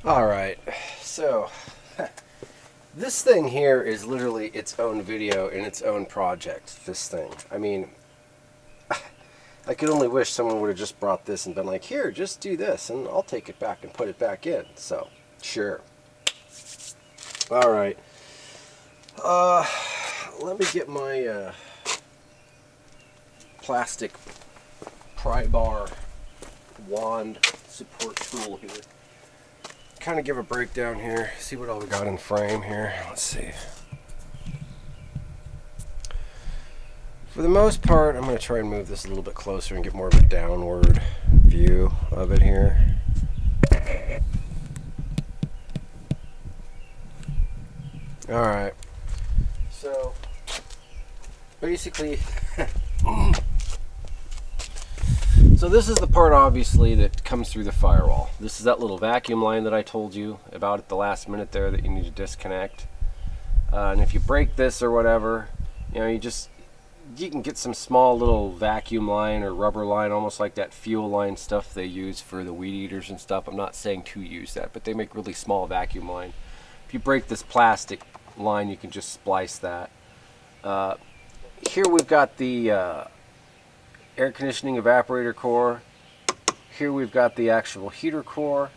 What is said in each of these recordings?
Alright, so this thing here is literally its own video in its own project, this thing. I mean, I could only wish someone would have just brought this and been like, here, just do this, and I'll take it back and put it back in. So, sure. Alright. Let me get my plastic pry bar wand support tool here. Kind of give a breakdown here, see what all we got in frame here. Let's see. For the most part, I'm going to try and move this a little bit closer and get more of a downward view of it here. Alright, so basically so this is the part obviously that comes through the firewall. This is that little vacuum line that I told you about at the last minute there that you need to disconnect. And if you break this or whatever, you know, you can get some small little vacuum line or rubber line, almost like that fuel line stuff they use for the weed eaters and stuff. I'm not saying to use that, but they make really small vacuum line. If you break this plastic line, you can just splice that. Here we've got the air conditioning evaporator core. Here we've got the actual heater core.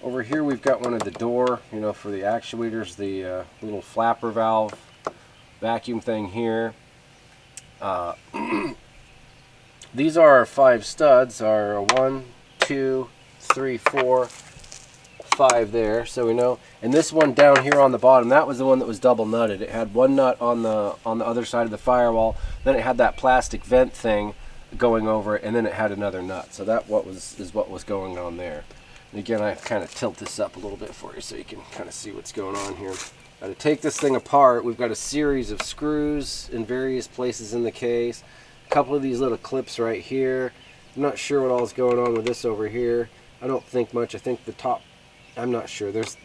Over here we've got one of the door, you know, for the actuators, the little flapper valve vacuum thing here. These are our 5 studs, are 1, 2, 3, 4, 5 there, so we know. And this one down here on the bottom, that was the one that was double nutted. It had one nut on the other side of the firewall, then it had that plastic vent thing going over it, and then it had another nut. So that is what was going on there. And again, I kind of tilt this up a little bit for you so you can kind of see what's going on here. Now to take this thing apart, we've got a series of screws in various places in the case. A couple of these little clips right here. I'm not sure what all is going on with this over here. I don't think much. I think the top, I'm not sure. There's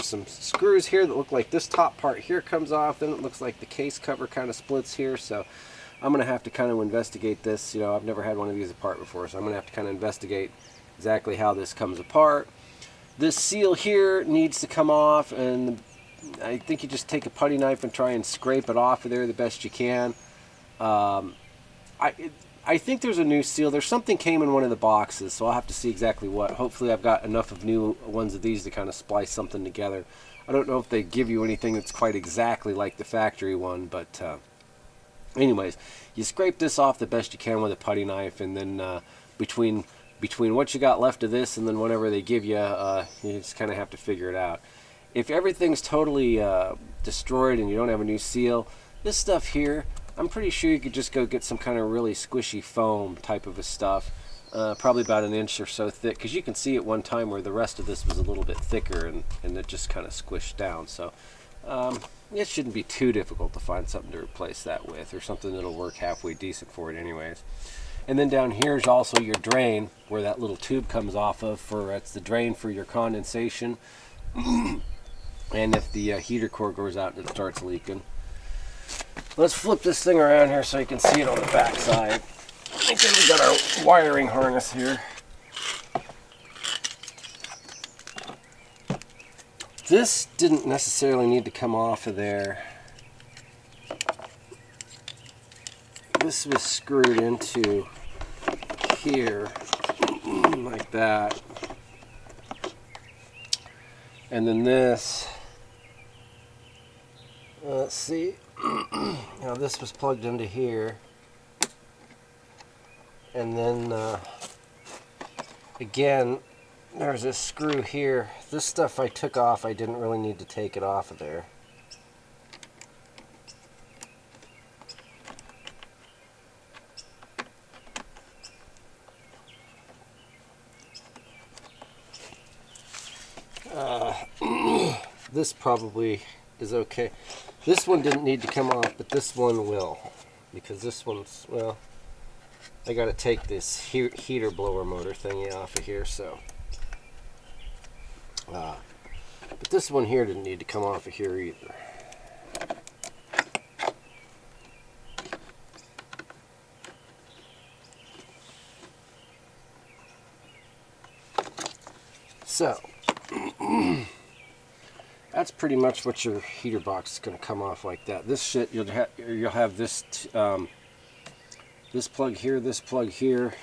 some screws here that look like this top part here comes off. Then it looks like the case cover kind of splits here. So I'm going to have to kind of investigate this. You know, I've never had one of these apart before, so I'm going to have to kind of investigate exactly how this comes apart. This seal here needs to come off, and I think you just take a putty knife and try and scrape it off of there the best you can. I think there's a new seal. There's something came in one of the boxes, so I'll have to see exactly what. Hopefully I've got enough of new ones of these to kind of splice something together. I don't know if they give you anything that's quite exactly like the factory one, but anyways, you scrape this off the best you can with a putty knife, and then between what you got left of this and then whatever they give you, you just kind of have to figure it out. If everything's totally destroyed and you don't have a new seal, this stuff here, I'm pretty sure you could just go get some kind of really squishy foam type of a stuff, probably about an inch or so thick, because you can see at one time where the rest of this was a little bit thicker and it just kind of squished down. So it shouldn't be too difficult to find something to replace that with, or something that'll work halfway decent for it anyways. And then down here is also your drain, where that little tube comes off of. It's the drain for your condensation. And if the heater core goes out and it starts leaking. Let's flip this thing around here so you can see it on the back side. And then we got our wiring harness here. This didn't necessarily need to come off of there. This was screwed into here like that. And then this, let's see, now this was plugged into here. And then again, there's a screw here. This stuff I took off. I didn't really need to take it off of there. This probably is okay. This one didn't need to come off, but this one will, because this one's, well, I got to take this heater blower motor thingy off of here, so. But this one here didn't need to come off of here either. So, that's pretty much what your heater box is going to come off like that. This shit, you'll have this this plug here, this plug here,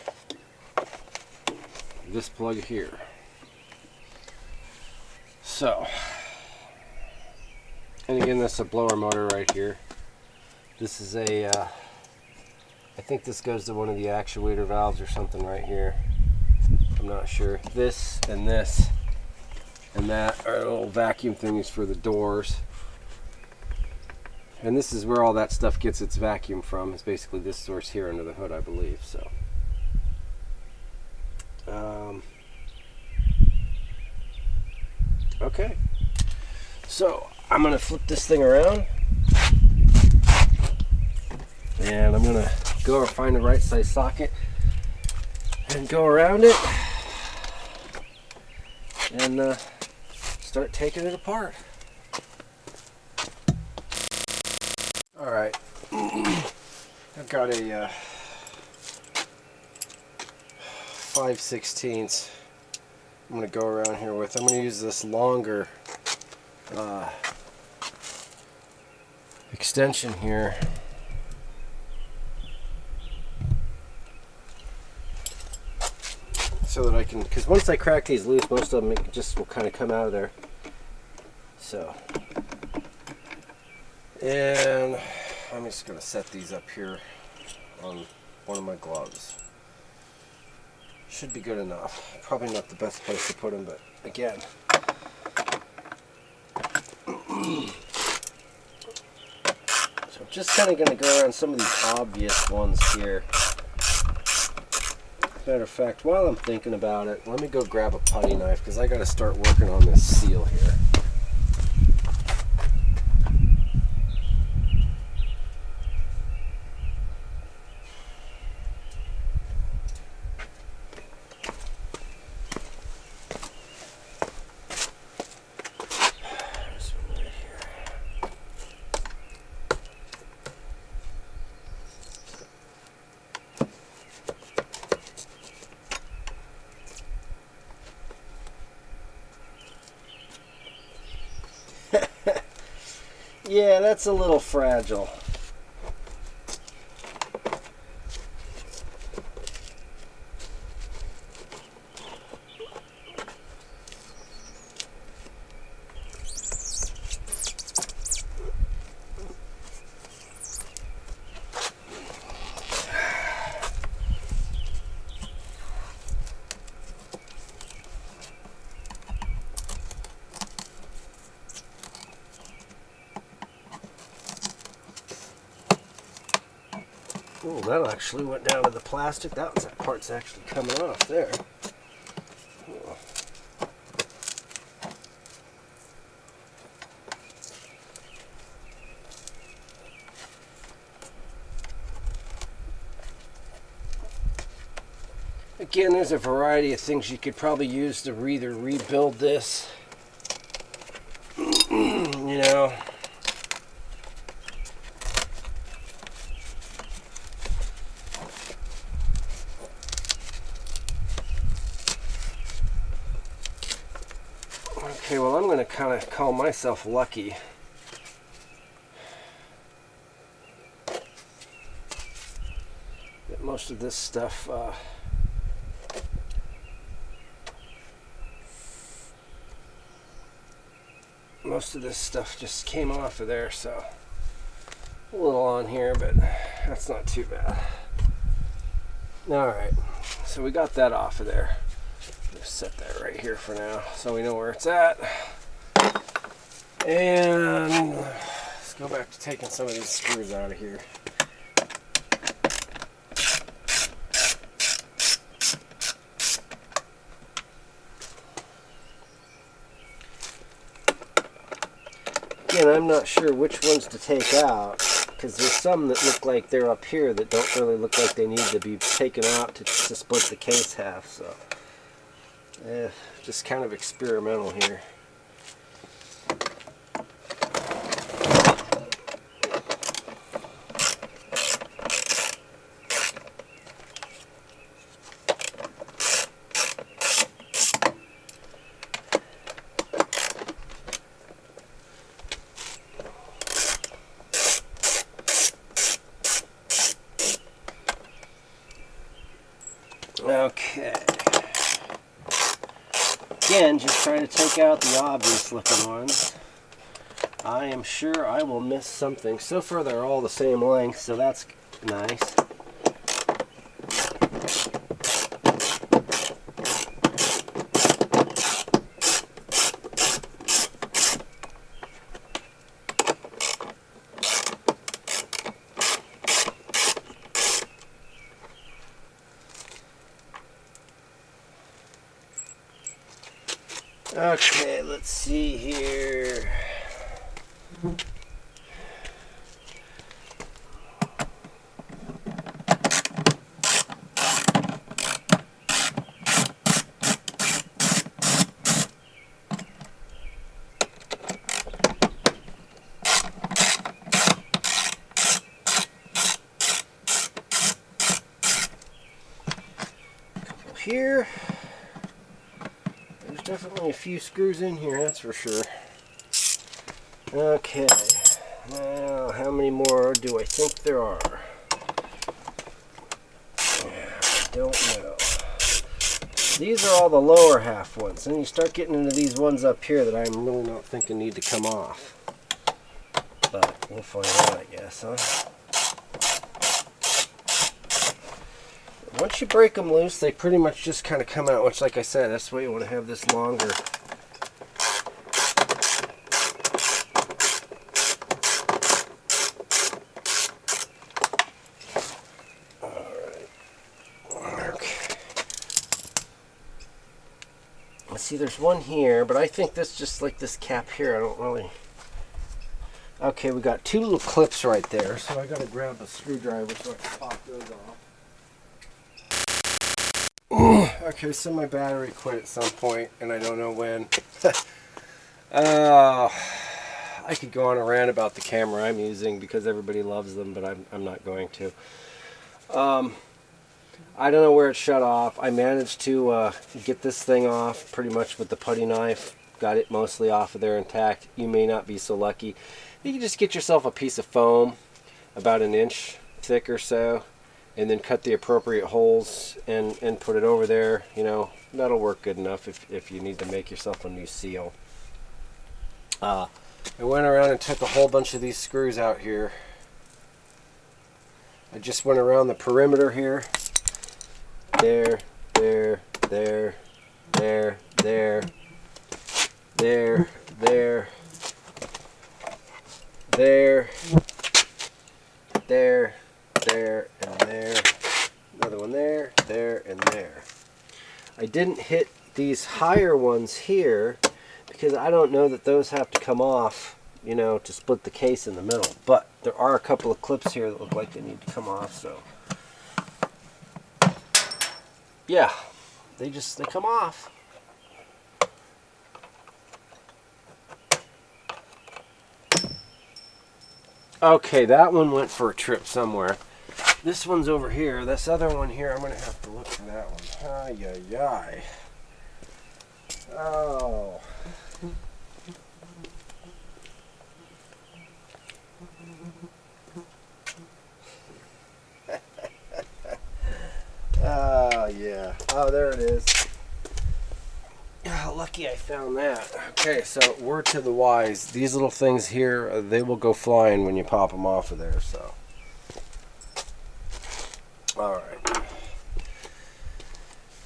this plug here. So, and again, that's a blower motor right here. This is a, I think this goes to one of the actuator valves or something right here. I'm not sure. This and that are little vacuum things for the doors. And this is where all that stuff gets its vacuum from. It's basically this source here under the hood, I believe. So, okay. So I'm gonna flip this thing around, and I'm gonna go find the right size socket and go around it and start taking it apart. Alright, I've got a 5/16 I'm going to go around here with. I'm going to use this longer extension here. So that I can, because once I crack these loose, most of them just will kind of come out of there. So, and I'm just going to set these up here on one of my gloves. Should be good enough. Probably not the best place to put them, but again. So I'm just kind of going to go around some of these obvious ones here. Matter of fact, while I'm thinking about it, let me go grab a putty knife because I got to start working on this seal here. Yeah, that's a little fragile. Oh, that actually went down to the plastic. That part's actually coming off there. Oh. Again, there's a variety of things you could probably use to either rebuild this, you know. Okay, well, I'm going to kind of call myself lucky. That most of this stuff just came off of there, so a little on here, but that's not too bad. Alright, so we got that off of there. Just set that right here for now so we know where it's at. And let's go back to taking some of these screws out of here. Again, I'm not sure which ones to take out. because there's some that look like they're up here that don't really look like they need to be taken out to split the case half. So, just kind of experimental here. Okay. Again, just trying to take out the obvious looking ones. I am sure I will miss something. So far they're all the same length, so that's nice. Okay, let's see here. Couple here. Definitely a few screws in here, that's for sure. Okay, now how many more do I think there are? I don't know. These are all the lower half ones. Then you start getting into these ones up here that I'm really not thinking need to come off. But we'll find out, I guess, huh? Once you break them loose, they pretty much just kind of come out, which, like I said, that's why you want to have this longer. Alright. Okay. Let's see, there's one here, but I think this just like this cap here, I don't really... Okay, we got two little clips right there, so I gotta grab a screwdriver so I can pop those off. Okay, so my battery quit at some point, and I don't know when. I could go on a rant about the camera I'm using because everybody loves them, but I'm not going to. I don't know where it shut off. I managed to get this thing off pretty much with the putty knife. Got it mostly off of there intact. You may not be so lucky. You can just get yourself a piece of foam about an inch thick or so, and then cut the appropriate holes and put it over there. You know, that'll work good enough if you need to make yourself a new seal. I went around and took a whole bunch of these screws out here. I just went around the perimeter here. There, there, there, there, there, there, there, there, there, there, and there. Another one there, there, and there. I didn't hit these higher ones here because I don't know that those have to come off, you know, to split the case in the middle. But there are a couple of clips here that look like they need to come off, so yeah, they come off. Okay, that one went for a trip somewhere. This one's over here. This other one here, I'm going to have to look for that one. Ay, ay, ay. Oh. Oh, yeah. Oh, there it is. Oh, lucky I found that. Okay, so word to the wise. These little things here, they will go flying when you pop them off of there, so. Alright.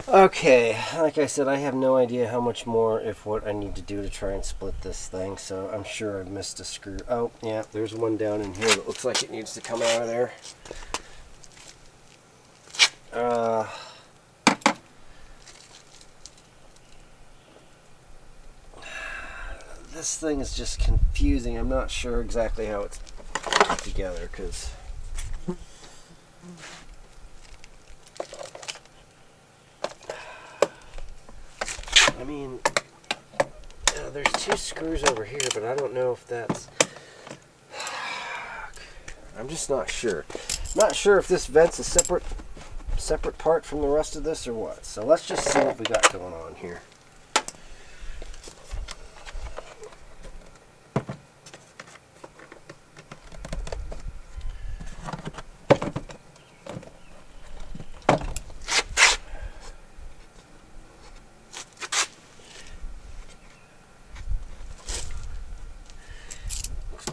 Okay, like I said, I have no idea how much more, if what I need to do to try and split this thing, so I'm sure I missed a screw. Oh, yeah, there's one down in here that looks like it needs to come out of there. This thing is just confusing. I'm not sure exactly how it's back together, because I mean, there's 2 screws over here, but I don't know if that's... I'm just not sure. Not sure if this vent's a separate part from the rest of this or what. So let's just see what we got going on here.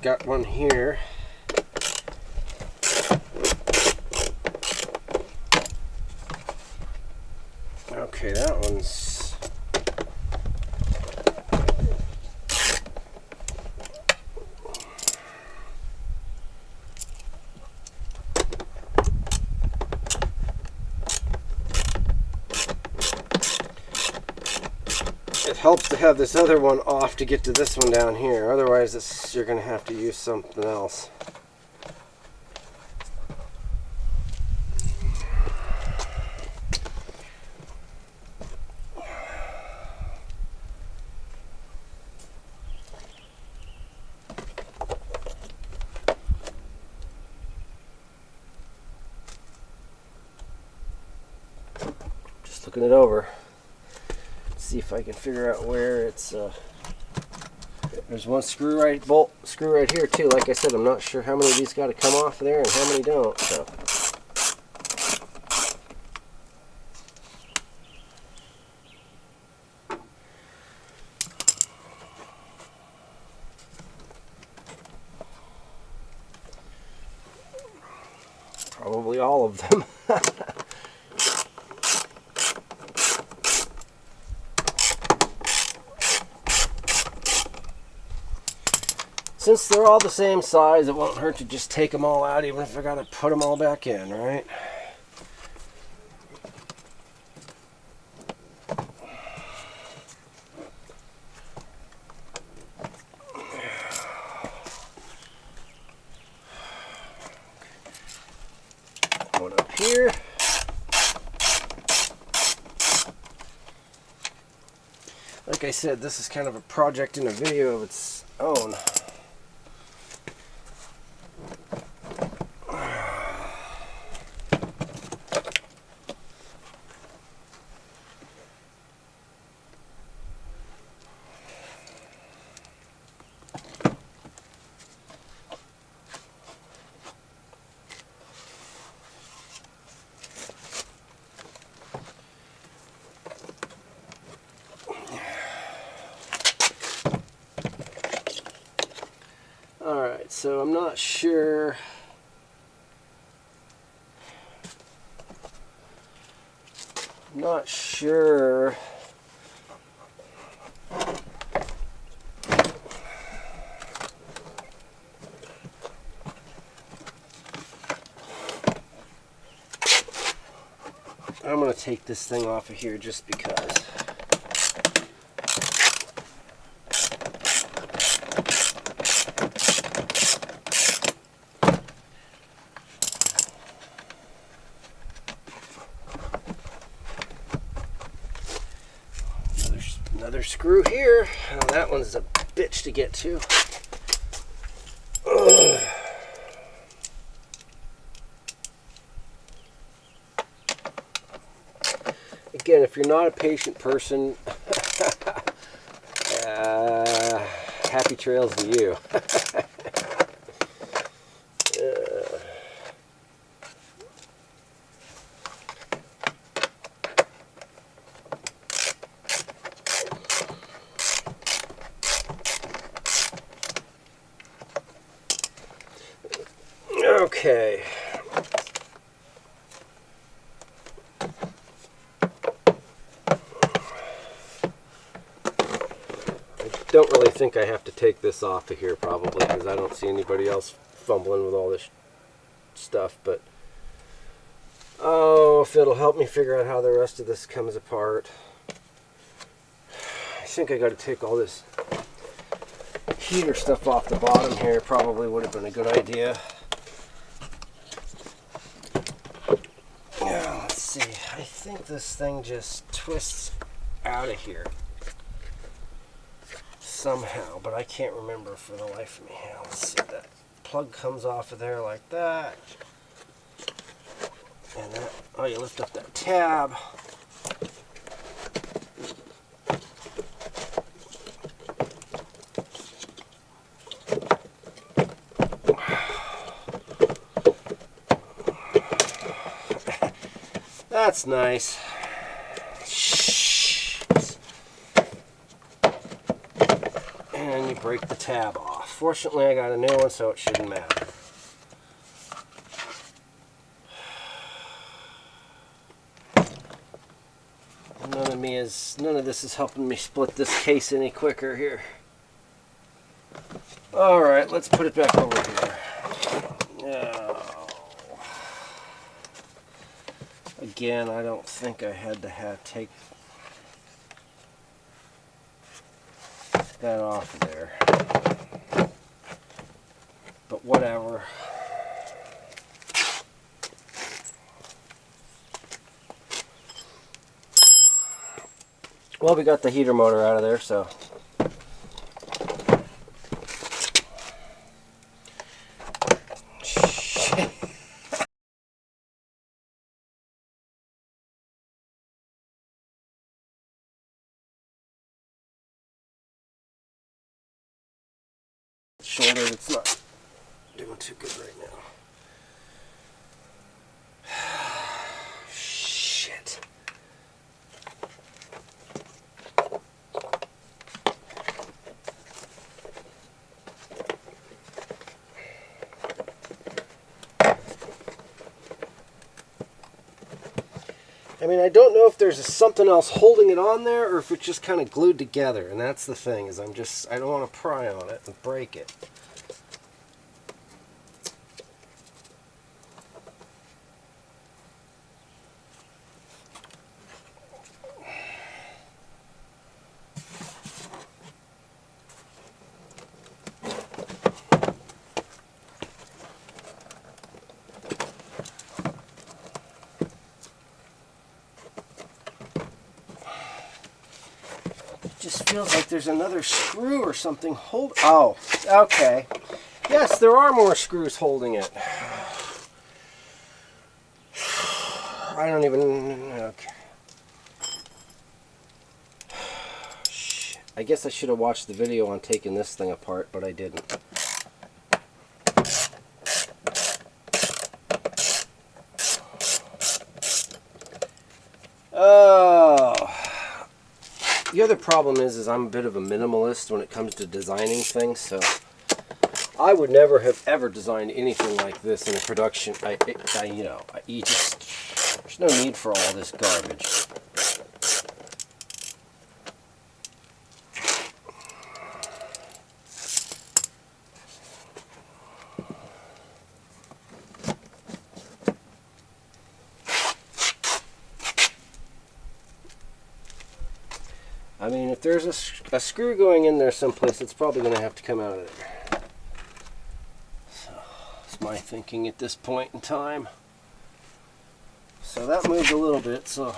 Got one here. Okay, that one's... It helps to have this other one off to get to this one down here. Otherwise, you're going to have to use something else. Just looking it over. See if I can figure out where it's there's one screw right here too. Like I said, I'm not sure how many of these got to come off there and how many don't, so probably all of them. Since they're all the same size, it won't hurt to just take them all out, even if I gotta put them all back in, right? One up here. Like I said, this is kind of a project in a video of its own. Alright, so I'm not sure. I'm not sure. I'm going to take this thing off of here just because. Another screw here. Oh, that one's a bitch to get to. Ugh. Again, if you're not a patient person, happy trails to you. Okay. I don't really think I have to take this off of here probably because I don't see anybody else fumbling with all this stuff, but oh, if it'll help me figure out how the rest of this comes apart. I think I got to take all this heater stuff off the bottom here. Probably would have been a good idea. I think this thing just twists out of here somehow, but I can't remember for the life of me. Let's see, that plug comes off of there like that. And that, oh, you lift up that tab. That's nice. And you break the tab off. Fortunately, I got a new one, so it shouldn't matter. None of this is helping me split this case any quicker here. All right, let's put it back over here. Again, I don't think I had to take that off of there, but whatever. Well, we got the heater motor out of there, so shoulder, it's not doing too good right now. Shit. I mean, I don't know if there's something else holding it on there or if it's just kind of glued together, and that's the thing, is I don't want to pry on it and break it. Just feels like there's another screw or something oh, okay. Yes, there are more screws holding it. I don't even, okay. Shit. I guess I should have watched the video on taking this thing apart, but I didn't. Oh. The other problem is I'm a bit of a minimalist when it comes to designing things, so I would never have ever designed anything like this in a production. You just, there's no need for all this garbage. I mean, if there's a screw going in there someplace, it's probably going to have to come out of there. So, that's my thinking at this point in time. So that moved a little bit, so...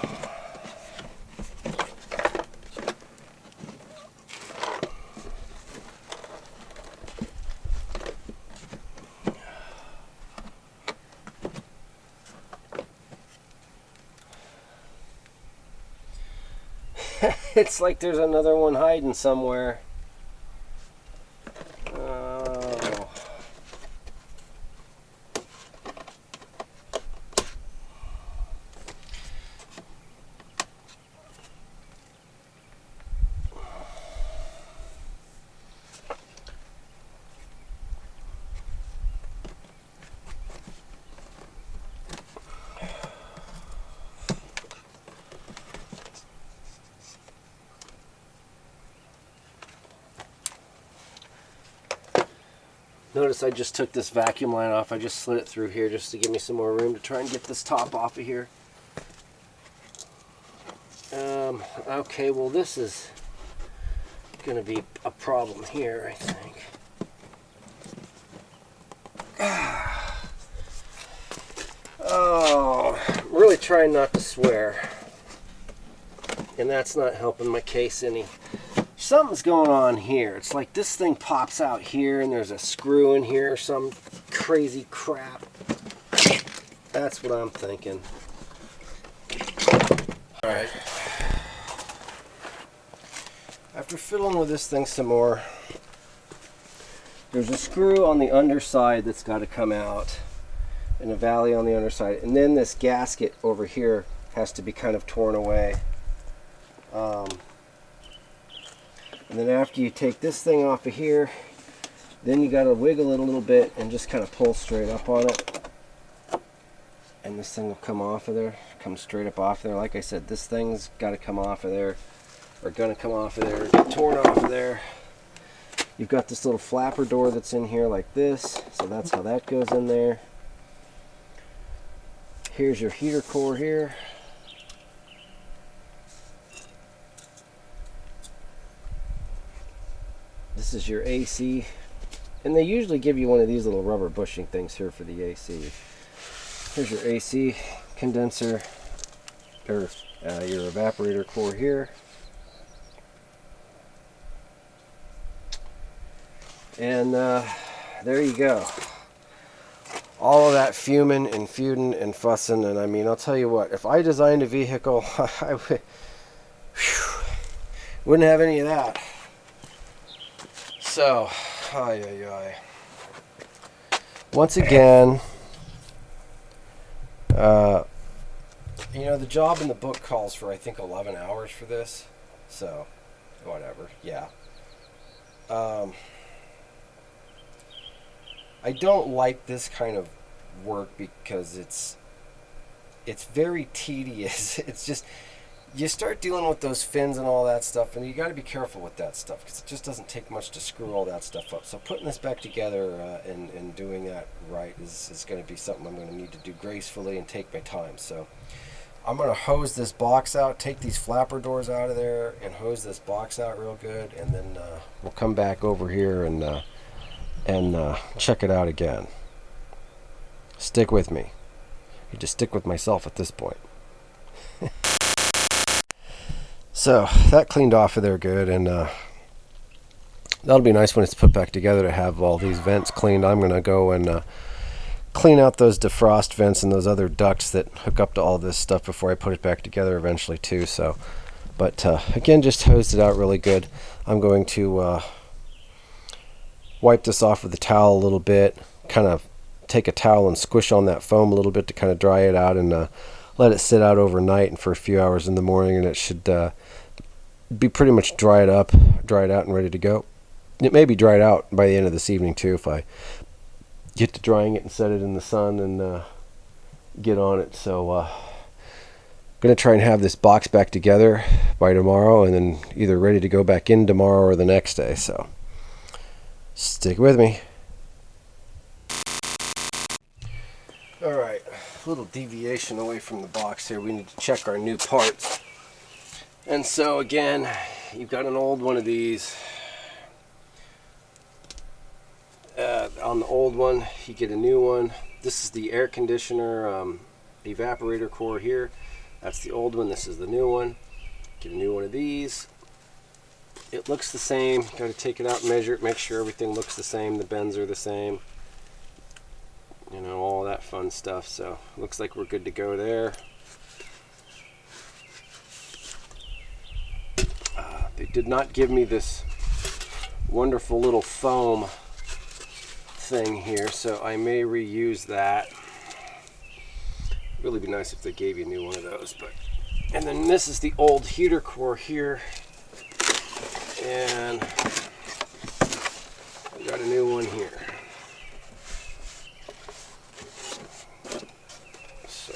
It's like there's another one hiding somewhere. Oh. Notice I just took this vacuum line off. I just slid it through here just to give me some more room to try and get this top off of here. Okay, well this is going to be a problem here, I think. Oh, I'm really trying not to swear, and that's not helping my case any. Something's going on here. It's like this thing pops out here and there's a screw in here or some crazy crap. That's what I'm thinking. Alright. After fiddling with this thing some more, there's a screw on the underside that's got to come out and a valley on the underside, and then this gasket over here has to be kind of torn away. And then after you take this thing off of here, then you got to wiggle it a little bit and just kind of pull straight up on it, and this thing will come off of there, come straight up off there. Like I said, this thing's got to come off of there, or gonna come off of there, get torn off of there. You've got this little flapper door that's in here like this, so that's how that goes in there. Here's your heater core here. This is your AC, and they usually give you one of these little rubber bushing things here for the AC. Here's your AC condenser, or your evaporator core here. And there you go. All of that fuming and feuding and fussing, and I mean, I'll tell you what, if I designed a vehicle, I wouldn't have any of that. So, once again, you know, the job in the book calls for, I think, 11 hours for this. So, whatever, yeah. I don't like this kind of work because it's very tedious. It's just, you start dealing with those fins and all that stuff, and you got to be careful with that stuff because it just doesn't take much to screw all that stuff up. So putting this back together and doing that right is going to be something I'm going to need to do gracefully and take my time. So I'm going to hose this box out, take these flapper doors out of there, and hose this box out real good, and then we'll come back over here and check it out again. Stick with me. You just stick with myself at this point. So that cleaned off of there good, and that'll be nice when it's put back together to have all these vents cleaned. I'm going to go and clean out those defrost vents and those other ducts that hook up to all this stuff before I put it back together eventually too. So, but again, just hosed it out really good. I'm going to wipe this off with a towel a little bit, kind of take a towel and squish on that foam a little bit to kind of dry it out, and let it sit out overnight and for a few hours in the morning, and it should be pretty much dried out and ready to go. It may be dried out by the end of this evening too if I get to drying it and set it in the sun and get on it. So I'm going to try and have this box back together by tomorrow, and then either ready to go back in tomorrow or the next day. So stick with me. Alright, a little deviation away from the box here. We need to check our new parts. And so again, you've got an old one of these. On the old one, you get a new one. This is the air conditioner evaporator core here. That's the old one. This is the new one. Get a new one of these. It looks the same. Got to take it out, measure it, make sure everything looks the same. The bends are the same. You know, all that fun stuff. So looks like we're good to go there. They did not give me this wonderful little foam thing here, so I may reuse that. Really be nice if they gave you a new one of those. But and then this is the old heater core here, and I got a new one here. So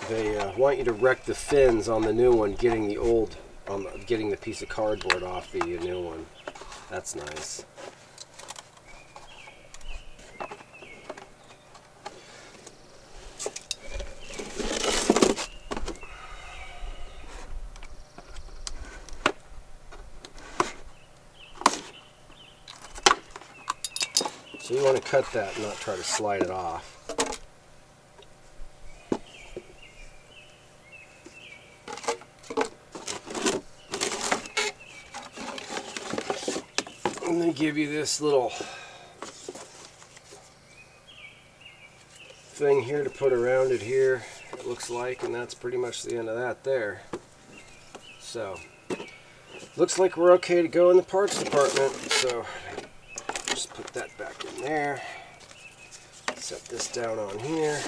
they want you to wreck the fins on the new one, getting the piece of cardboard off the new one. That's nice. So you want to cut that and not try to slide it off. And they give you this little thing here to put around it here, it looks like, and that's pretty much the end of that there. So, looks like we're okay to go in the parts department. So, just put that back in there. Set this down on here.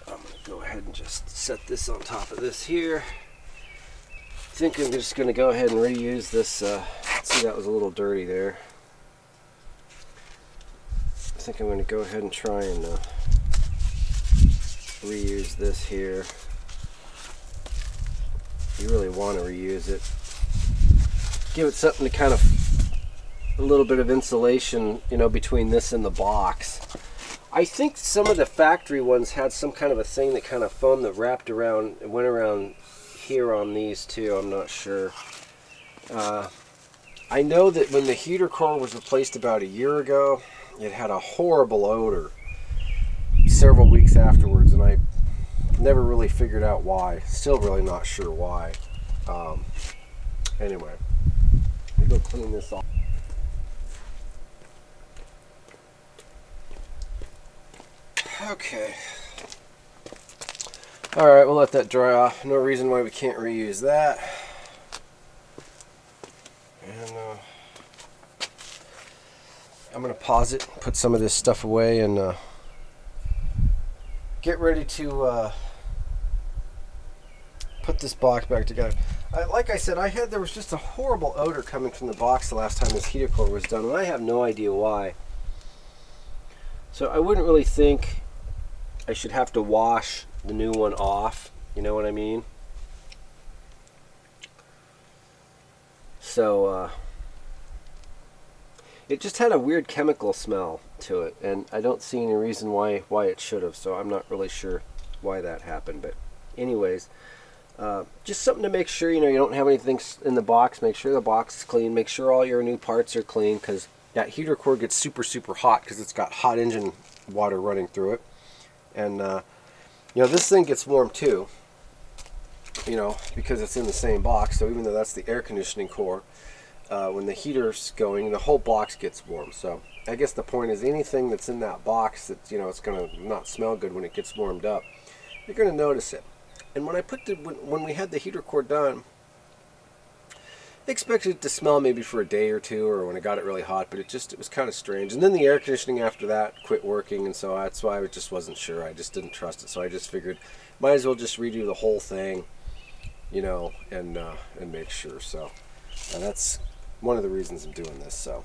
I'm going to go ahead and just set this on top of this here. I think I'm just going to go ahead and reuse this. See, that was a little dirty there. I think I'm going to go ahead and try and reuse this here. You really want to reuse it. Give it something to kind of, a little bit of insulation, you know, between this and the box. I think some of the factory ones had some kind of a thing that kind of foam that wrapped around, it went around here on these too. I'm not sure. I know that when the heater core was replaced about a year ago, it had a horrible odor several weeks afterwards, and I never really figured out why. Still really not sure why. Anyway, let me go clean this off. Okay. Alright, we'll let that dry off. No reason why we can't reuse that. And I'm going to pause it, put some of this stuff away, and get ready to put this box back together. Like I said, there was just a horrible odor coming from the box the last time this heater core was done, and I have no idea why. So I wouldn't really think I should have to wash the new one off, you know what I mean? So it just had a weird chemical smell to it, and I don't see any reason why it should have, so I'm not really sure why that happened. But anyways, just something to make sure, you know, you don't have anything in the box. Make sure the box is clean. Make sure all your new parts are clean, because that heater core gets super hot because it's got hot engine water running through it. And you know, this thing gets warm too, you know, because it's in the same box. So even though that's the air conditioning core, when the heater's going, the whole box gets warm. So I guess the point is, anything that's in that box that, you know, it's going to not smell good when it gets warmed up, you're going to notice it. And when when we had the heater core done, I expected it to smell maybe for a day or two, or when it got it really hot, but it was kind of strange. And then the air conditioning after that quit working, and so that's why I just wasn't sure. I just didn't trust it, so I just figured might as well just redo the whole thing, you know, and make sure. So that's one of the reasons I'm doing this. So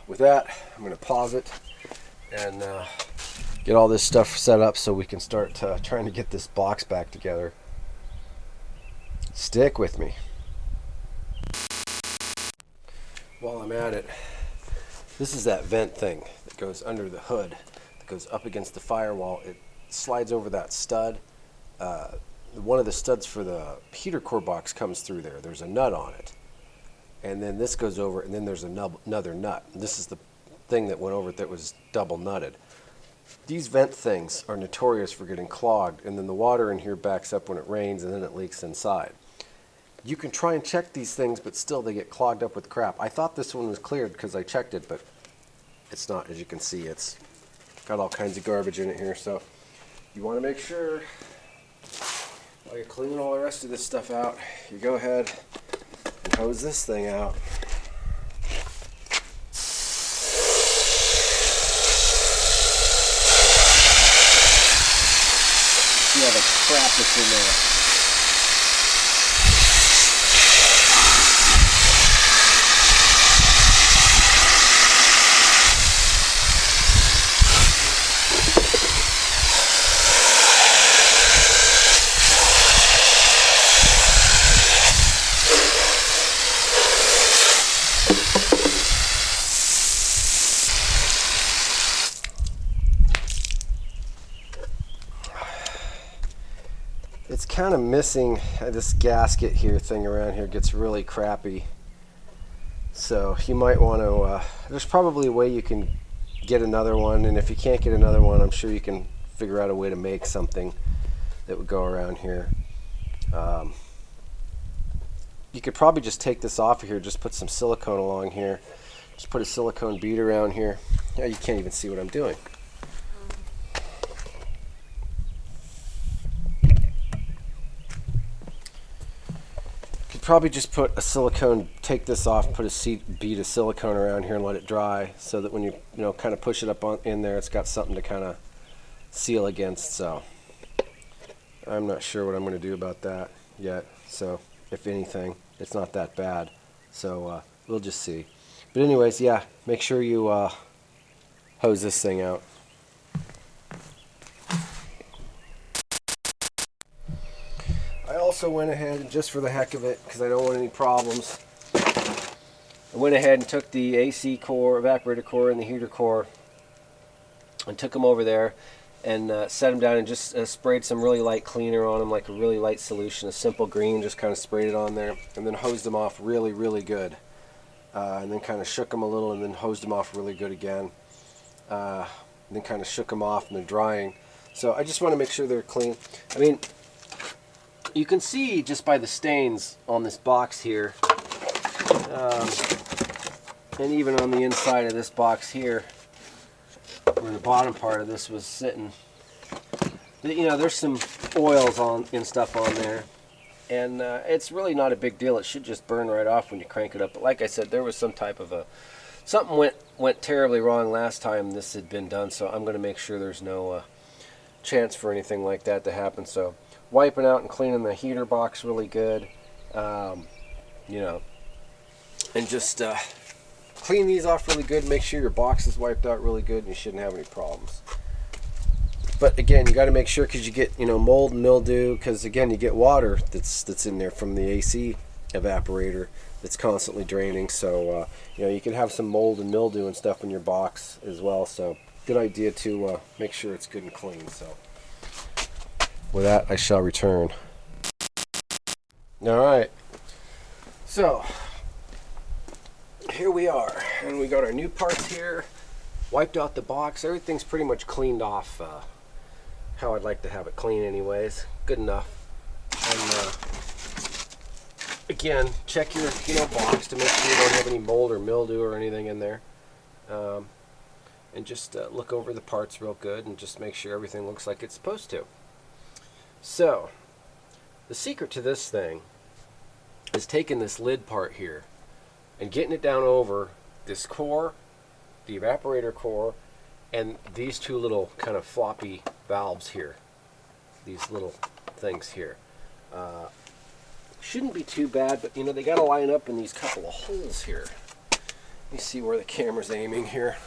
with that, I'm going to pause it and get all this stuff set up so we can start trying to get this box back together. Stick with me. While I'm at it, this is that vent thing that goes under the hood, that goes up against the firewall. It slides over that stud. One of the studs for the heater core box comes through there. There's a nut on it. And then this goes over, and then there's another nut. This is the thing that went over it that was double nutted. These vent things are notorious for getting clogged, and then the water in here backs up when it rains, and then it leaks inside. You can try and check these things, but still they get clogged up with crap. I thought this one was cleared because I checked it, but it's not. As you can see, it's got all kinds of garbage in it here. So you want to make sure, while you're cleaning all the rest of this stuff out, you go ahead and hose this thing out. See all the crap that's in there. it's kind of missing. This gasket here thing around here gets really crappy. So you might want to, there's probably a way you can get another one, and if you can't get another one, I'm sure you can figure out a way to make something that would go around here. You could probably just take this off of here, just put some silicone along here, just put a silicone bead around here. Yeah, you can't even see what I'm doing. Probably just put a silicone, take this off, put a bead of silicone around here and let it dry, so that when you kind of push it up in there, it's got something to kind of seal against. So I'm not sure what I'm going to do about that yet. So if anything, it's not that bad. So we'll just see. But anyways, yeah, make sure you hose this thing out. I also went ahead, and just for the heck of it, because I don't want any problems, I went ahead and took the AC core, evaporator core, and the heater core, and took them over there and set them down and just sprayed some really light cleaner on them, like a really light solution, a simple green, just kind of sprayed it on there, and then hosed them off really, really good. And then kind of shook them a little, and then hosed them off really good again. And then kind of shook them off, and they're drying. So I just want to make sure they're clean. I mean, you can see just by the stains on this box here, and even on the inside of this box here, where the bottom part of this was sitting, there's some oils and stuff on there, and it's really not a big deal. It should just burn right off when you crank it up. But like I said, there was some type of something went terribly wrong last time this had been done, so I'm going to make sure there's no chance for anything like that to happen. So wiping out and cleaning the heater box really good, and just clean these off really good. Make sure your box is wiped out really good, and you shouldn't have any problems. But again, you got to make sure, because you get mold and mildew, because again you get water that's in there from the AC evaporator that's constantly draining. So you can have some mold and mildew and stuff in your box as well. So good idea to make sure it's good and clean. So with that, I shall return. Alright, so here we are, and we got our new parts here, wiped out the box. Everything's pretty much cleaned off how I'd like to have it clean anyways. Good enough. And again, check your box to make sure you don't have any mold or mildew or anything in there. And just look over the parts real good and just make sure everything looks like it's supposed to. So, the secret to this thing is taking this lid part here and getting it down over this core, the evaporator core, and these two little kind of floppy valves here. These little things here. Shouldn't be too bad, but they got to line up in these couple of holes here. Let me see where the camera's aiming here.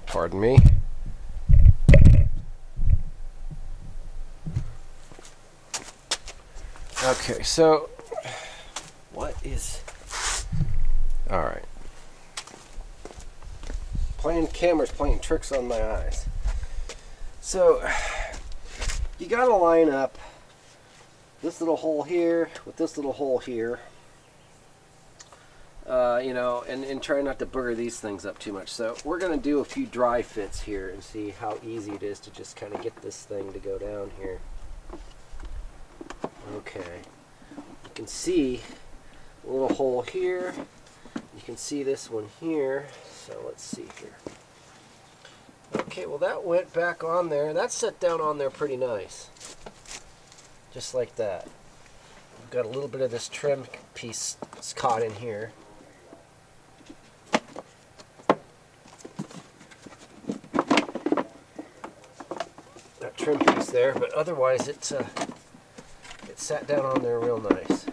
Pardon me. Okay, so what is... Alright. Camera's playing tricks on my eyes. So, you gotta line up this little hole here with this little hole here. And try not to booger these things up too much. So we're going to do a few dry fits here and see how easy it is to just kind of get this thing to go down here. Okay. You can see a little hole here. You can see this one here. So let's see here. Okay, well that went back on there. That's set down on there pretty nice. Just like that. We've got a little bit of this trim piece caught in here. That trim piece there, but otherwise it sat down on there real nice.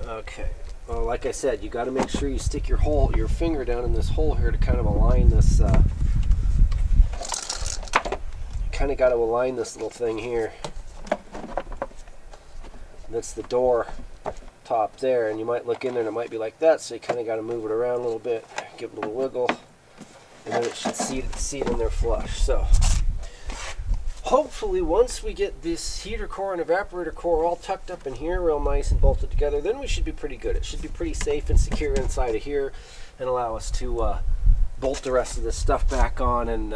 Okay, well, like I said, you got to make sure you stick your finger down in this hole here to kind of align this. Kind of got to align this little thing here. That's the door top there, and you might look in there and it might be like that, so you kind of got to move it around a little bit, give it a little wiggle, and then it should seat in there flush. So hopefully once we get this heater core and evaporator core all tucked up in here real nice and bolted together, then we should be pretty good. It should be pretty safe and secure inside of here and allow us to bolt the rest of this stuff back on and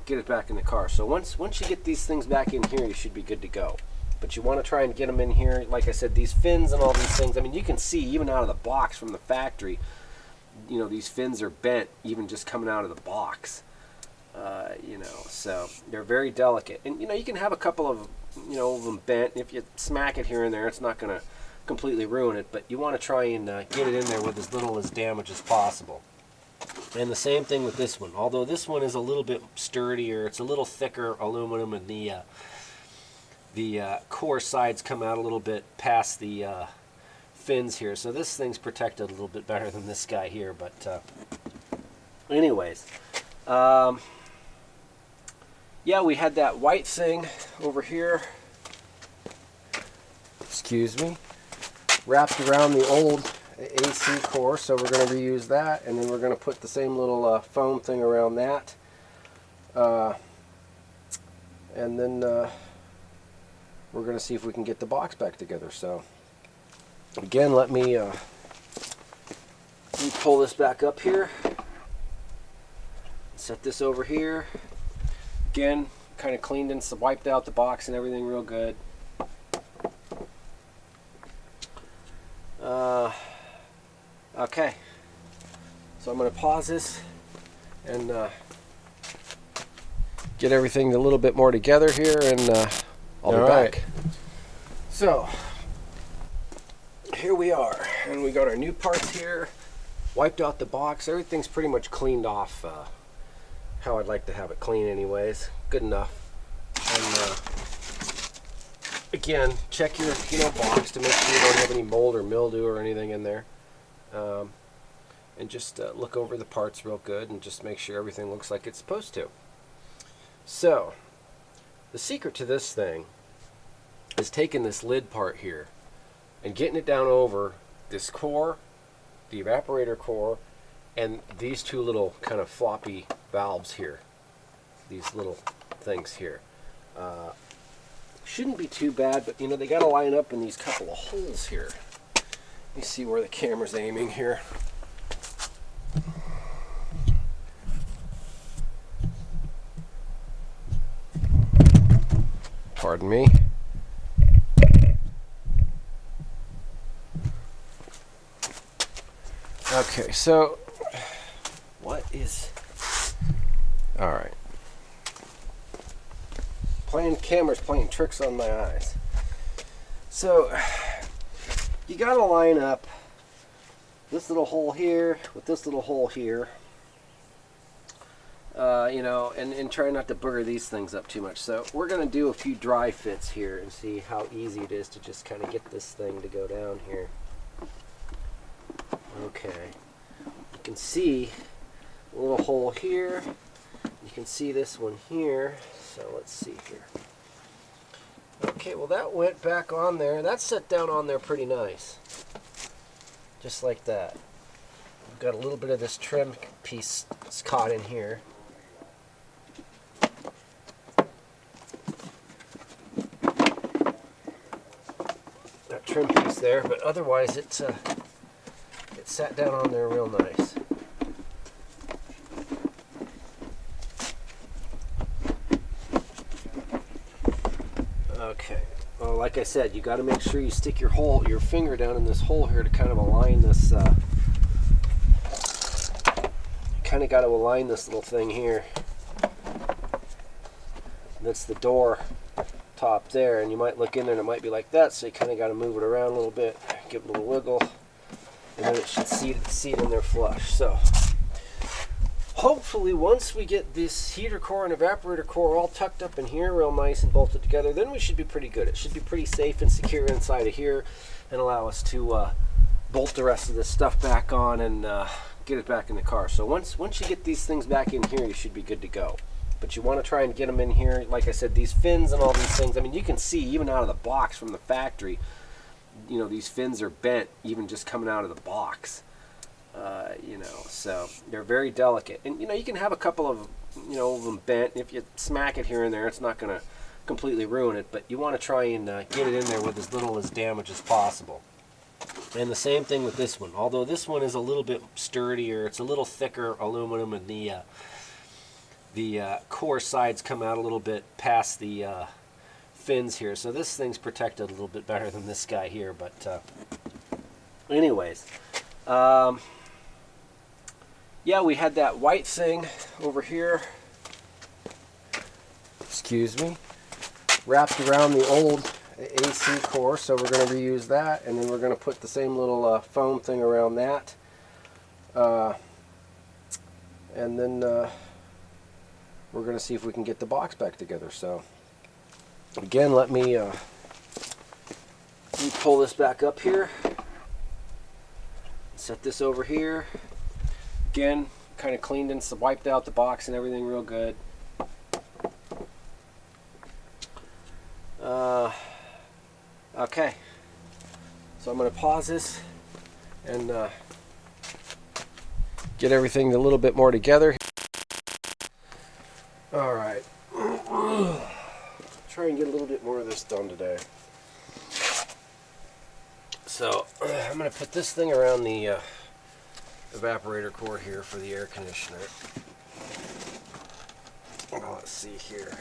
get it back in the car. So once you get these things back in here, you should be good to go. But you want to try and get them in here. Like I said, these fins and all these things, I mean, you can see even out of the box from the factory, you know, these fins are bent even just coming out of the box. You know, so they're very delicate. And, you know, you can have a couple of, you know, them bent. If you smack it here and there, it's not going to completely ruin it. But you want to try and get it in there with as little as damage as possible. And the same thing with this one. Although this one is a little bit sturdier, it's a little thicker aluminum, and the core sides come out a little bit past the fins here, so this thing's protected a little bit better than this guy here. But anyways, yeah, we had that white thing over here, excuse me, wrapped around the old AC core, so we're going to reuse that, and then we're going to put the same little foam thing around that, and then we're going to see if we can get the box back together. So again, let me pull this back up here, set this over here. Again, kind of cleaned and wiped out the box and everything real good. Okay, so I'm going to pause this and get everything a little bit more together here, and I'll be back. So here we are, and we got our new parts here, wiped out the box. Everything's pretty much cleaned off how I'd like to have it clean anyways. Good enough. And again, check your box to make sure you don't have any mold or mildew or anything in there. And just look over the parts real good and just make sure everything looks like it's supposed to. So the secret to this thing is taking this lid part here and getting it down over this core, the evaporator core, and these two little kind of floppy valves here, these little things here. Shouldn't be too bad, but you know, they got to line up in these couple of holes here. Let me see where the camera's aiming here. Pardon me. Okay, so what is... All right. Camera's playing tricks on my eyes. So you got to line up this little hole here with this little hole here. You know, and try not to booger these things up too much. So we're going to do a few dry fits here and see how easy it is to just kind of get this thing to go down here. Okay, you can see a little hole here. You can see this one here. So let's see here. Okay, well that went back on there. That's set down on there pretty nice. Just like that. We've got a little bit of this trim piece caught in here. That trim piece there, but otherwise it sat down on there real nice. Okay, well, like I said, you got to make sure you stick your finger down in this hole here to kind of align this. You kind of got to align this little thing here. That's the door top there, and you might look in there and it might be like that, so you kind of got to move it around a little bit, give it a little wiggle, and then it should seat in there flush. So hopefully once we get this heater core and evaporator core all tucked up in here real nice and bolted together, then we should be pretty good. It should be pretty safe and secure inside of here and allow us to bolt the rest of this stuff back on and get it back in the car. So once you get these things back in here, you should be good to go. But you want to try and get them in here. Like I said, these fins and all these things, I mean, you can see even out of the box from the factory, you know, these fins are bent even just coming out of the box. You know, so they're very delicate. And, you know, you can have a couple of, you know, them bent. If you smack it here and there, it's not going to completely ruin it, but you want to try and get it in there with as little as damage as possible. And the same thing with this one. Although this one is a little bit sturdier, it's a little thicker aluminum, and the core sides come out a little bit past the fins here. So this thing's protected a little bit better than this guy here. But anyways, yeah, we had that white thing over here, excuse me, wrapped around the old AC core, so we're going to reuse that, and then we're going to put the same little foam thing around that, and then we're going to see if we can get the box back together. So again, let me pull this back up here, set this over here. Again, kind of cleaned and wiped out the box and everything real good. Okay, so I'm going to pause this and get everything a little bit more together. All right, try and get a little bit more of this done today. So I'm going to put this thing around the evaporator core here for the air conditioner. Well, let's see here.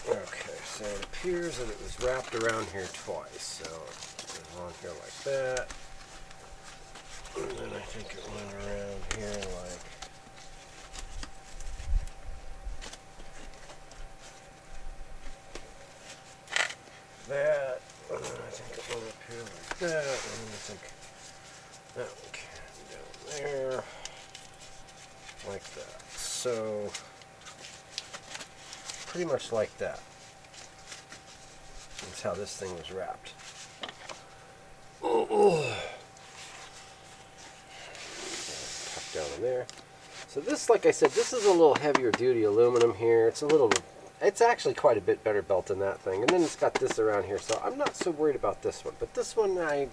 Okay, so it appears that it was wrapped around here twice. So it was on here like that, and then I think it went around here like that, and then I think it went up here like that, and then I think that one came down there like that. So pretty much like that. That's how this thing was wrapped. Tuck down in there. So this, like I said, this is a little heavier duty aluminum here. It's actually quite a bit better belt than that thing. And then it's got this around here, so I'm not so worried about this one. But this one, I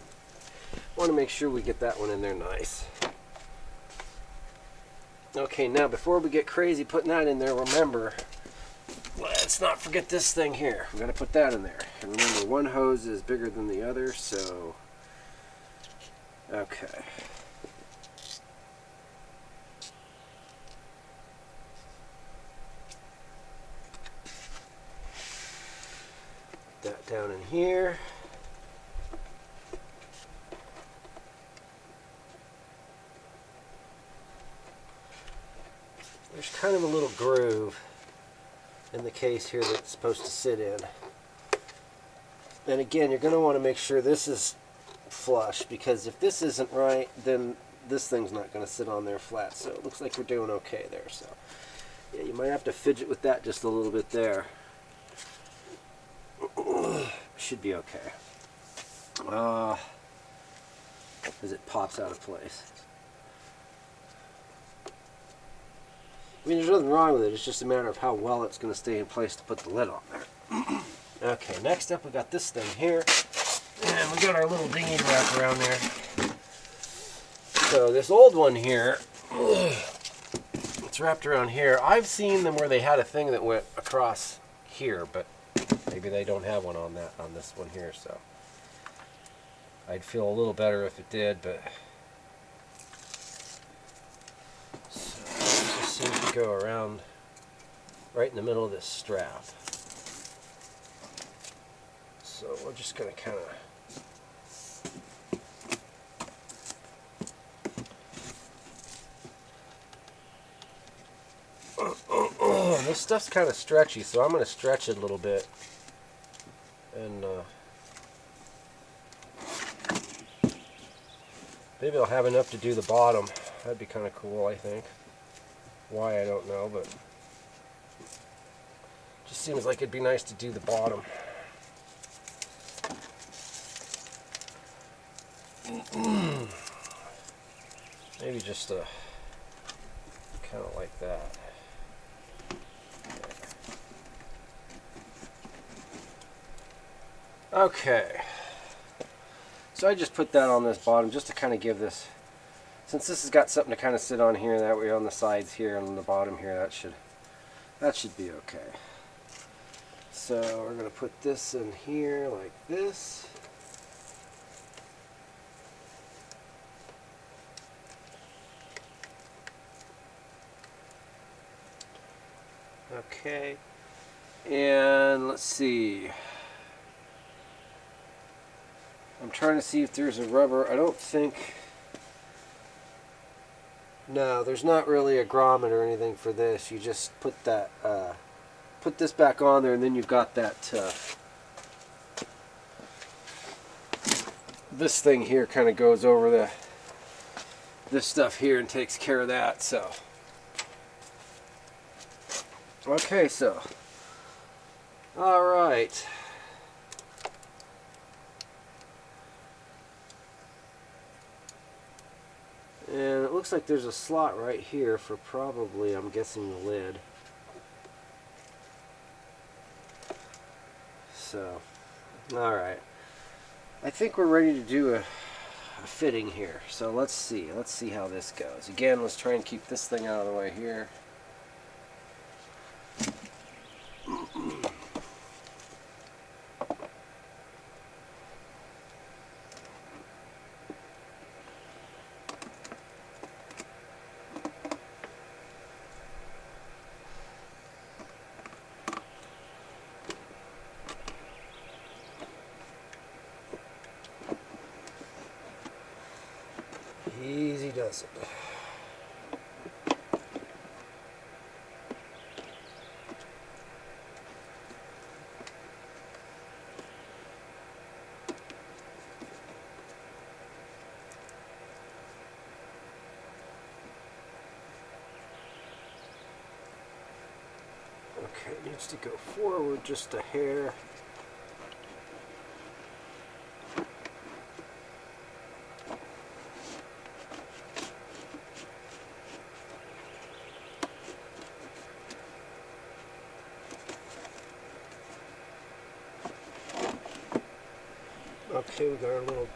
want to make sure we get that one in there nice. Okay, now before we get crazy putting that in there, remember, let's not forget this thing here. We've got to put that in there. And remember, one hose is bigger than the other, so okay. That down in here. There's kind of a little groove in the case here that it's supposed to sit in. And again, you're going to want to make sure this is flush, because if this isn't right, then this thing's not going to sit on there flat. So it looks like we're doing okay there. So yeah, you might have to fidget with that just a little bit there. Should be okay. As it pops out of place. I mean, there's nothing wrong with it. It's just a matter of how well it's going to stay in place to put the lid on there. Okay, next up we got this thing here. And we got our little dinghy to wrap around there. So this old one here, it's wrapped around here. I've seen them where they had a thing that went across here, but maybe they don't have one on this one here, so I'd feel a little better if it did, but so it just seems to go around right in the middle of this strap. So we're just going to kind of this stuff's kind of stretchy, so I'm going to stretch it a little bit. And maybe I'll have enough to do the bottom. That'd be kind of cool, I think. Why, I don't know, but just seems like it'd be nice to do the bottom. Maybe just a Kind of like that. Okay. So I just put that on this bottom just to kind of give this, since this has got something to kind of sit on here, that way on the sides here and on the bottom here, that should be okay. So we're going to put this in here like this. Okay. And let's see. I'm trying to see if there's a rubber. I don't think. No, there's not really a grommet or anything for this. You just put that, put this back on there, and then you've got that. This thing here kind of goes over this stuff here and takes care of that. So. Okay, so. All right. And it looks like there's a slot right here for probably, I'm guessing, the lid. So, alright. I think we're ready to do a fitting here. So let's see how this goes. Again, let's try and keep this thing out of the way here. Easy does it. Okay, it needs to go forward just a hair. Okay, we got our little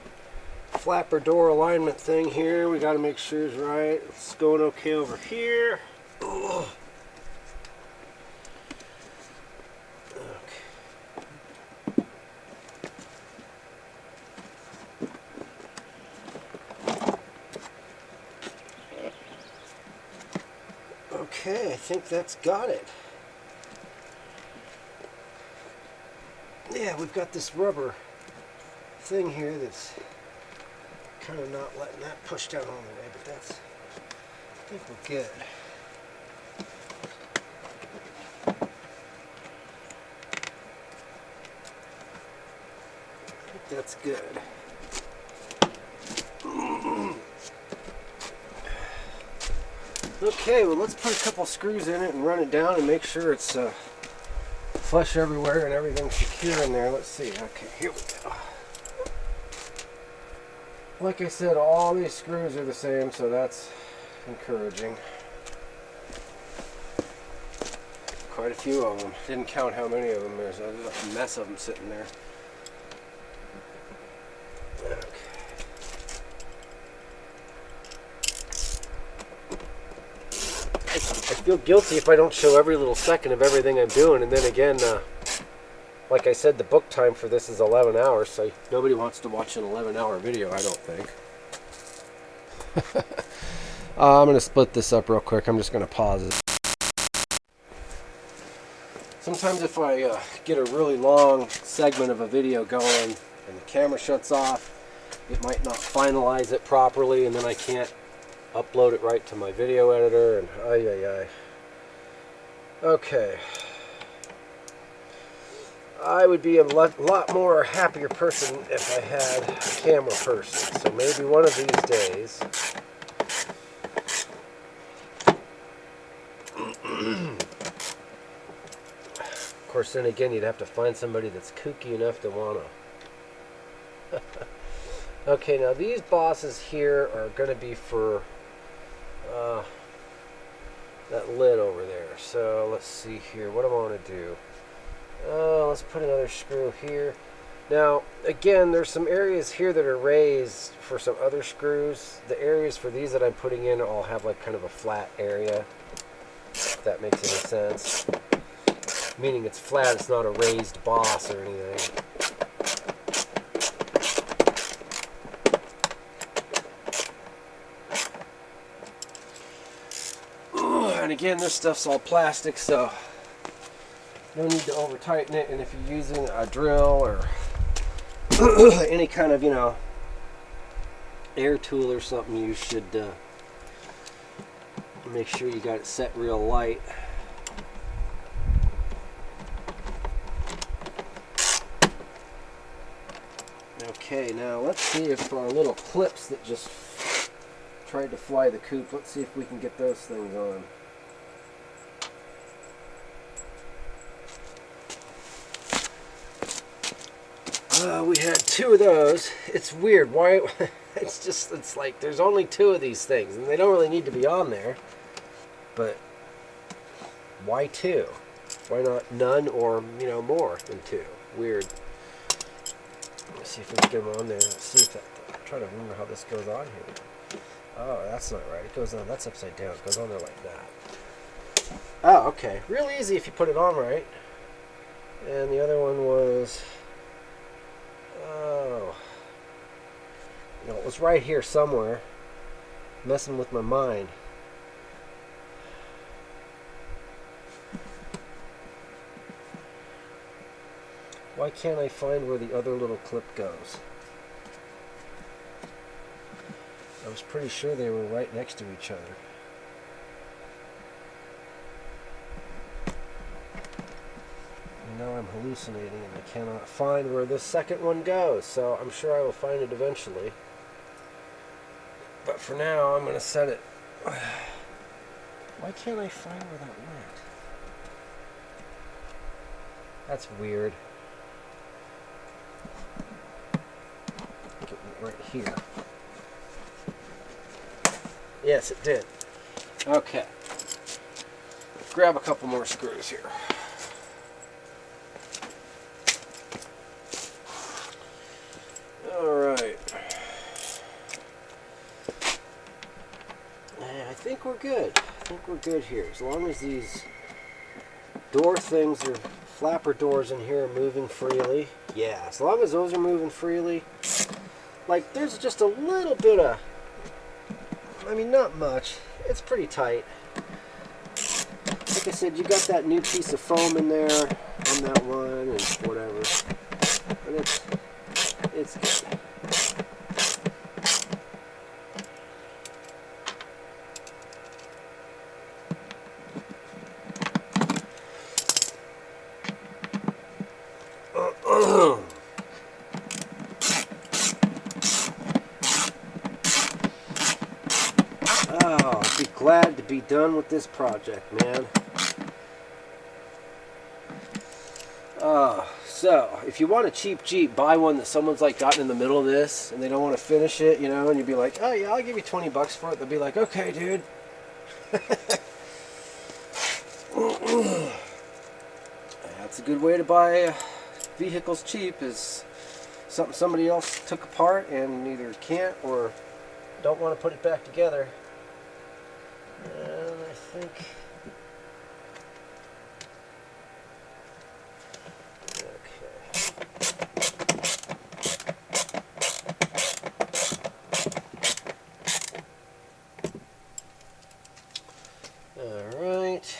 flapper door alignment thing here. We got to make sure it's right. It's going okay over here. Ugh. Okay, I think that's got it. Yeah, we've got this rubber thing here that's kind of not letting that push down all the way, but that's, I think we're good. I think that's good. Okay, well let's put a couple screws in it and run it down and make sure it's flush everywhere and everything's secure in there. Let's see. Okay, here we go. Like I said, all these screws are the same, so that's encouraging. Quite a few of them. Didn't count how many of them. There's a mess of them sitting there. Okay. I feel guilty if I don't show every little second of everything I'm doing, and then again, like I said, the book time for this is 11 hours, so nobody wants to watch an 11-hour video, I don't think. I'm going to split this up real quick. I'm just going to pause it. Sometimes if I get a really long segment of a video going and the camera shuts off, it might not finalize it properly, and then I can't upload it right to my video editor, and ay. Okay. I would be a lot more happier person if I had a camera person. So maybe one of these days. Of course, then again, you'd have to find somebody that's kooky enough to want to. Okay, now these bosses here are going to be for that lid over there. So let's see here. What do I want to do? Let's put another screw here. Now, again, there's some areas here that are raised for some other screws. The areas for these that I'm putting in all have like kind of a flat area, if that makes any sense. Meaning it's flat, it's not a raised boss or anything. And again, this stuff's all plastic, so no need to over tighten it. And if you're using a drill or any kind of, air tool or something, you should make sure you got it set real light. Okay, now let's see if our little clips that just tried to fly the coop, let's see if we can get those things on. We had 2 of those. It's weird. Why? It's like there's only 2 of these things, and they don't really need to be on there. But why 2? Why not none or, more than 2? Weird. Let's see if we can get them on there. Let's see if that. I'm trying to remember how this goes on here. Oh, that's not right. It goes on. That's upside down. It goes on there like that. Oh, okay. Real easy if you put it on right. And the other one was. Oh. It was right here somewhere. Messing with my mind. Why can't I find where the other little clip goes? I was pretty sure they were right next to each other. And now I'm hallucinating and I cannot find where this second one goes. So I'm sure I will find it eventually. But for now, I'm going to set it. Why can't I find where that went? That's weird. Right here. Yes, it did. Okay. Grab a couple more screws here. Alright. I think we're good. I think we're good here. As long as these door things or flapper doors in here are moving freely. Yeah, as long as those are moving freely. Like, there's just a little bit of, not much. It's pretty tight. Like I said, you got that new piece of foam in there on that one and whatever. And it's good. Glad to be done with this project, man. So if you want a cheap Jeep, buy one that someone's like gotten in the middle of this and they don't want to finish it, and you'd be like, oh yeah, I'll give you 20 bucks for it. They'll be like, okay, dude. That's a good way to buy vehicles cheap, is something somebody else took apart and either can't or don't want to put it back together. And I think, all right,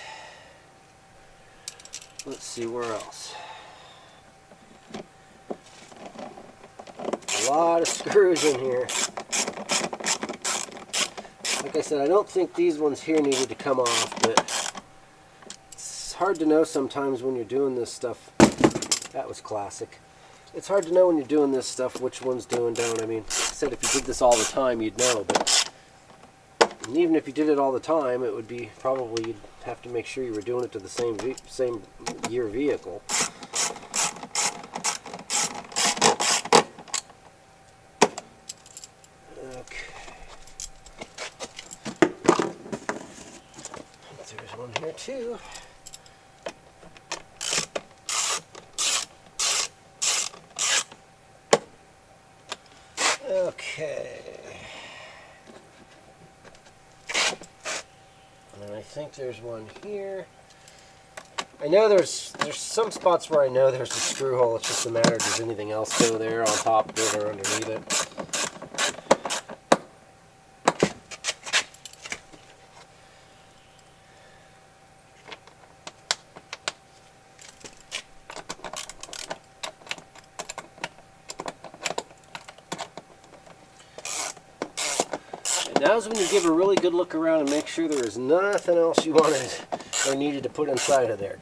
let's see where else. A lot of screws in here. Like I said, I don't think these ones here needed to come off, but it's hard to know sometimes when you're doing this stuff. That was classic. It's hard to know when you're doing this stuff which one's doing down. Like I said, if you did this all the time, you'd know, but even if you did it all the time, it would be probably, you'd have to make sure you were doing it to the same year vehicle. on here too. Okay. And I think there's one here. I know there's some spots where I know there's a screw hole. It's just a matter of does anything else go there on top of it or underneath it. Now's when you give a really good look around and make sure there is nothing else you wanted or needed to put inside of there.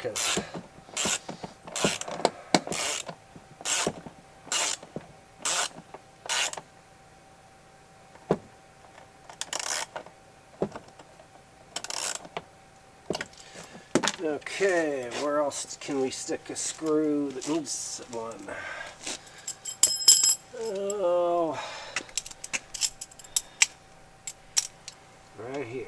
Okay, where else can we stick a screw that needs one? Oh, right here.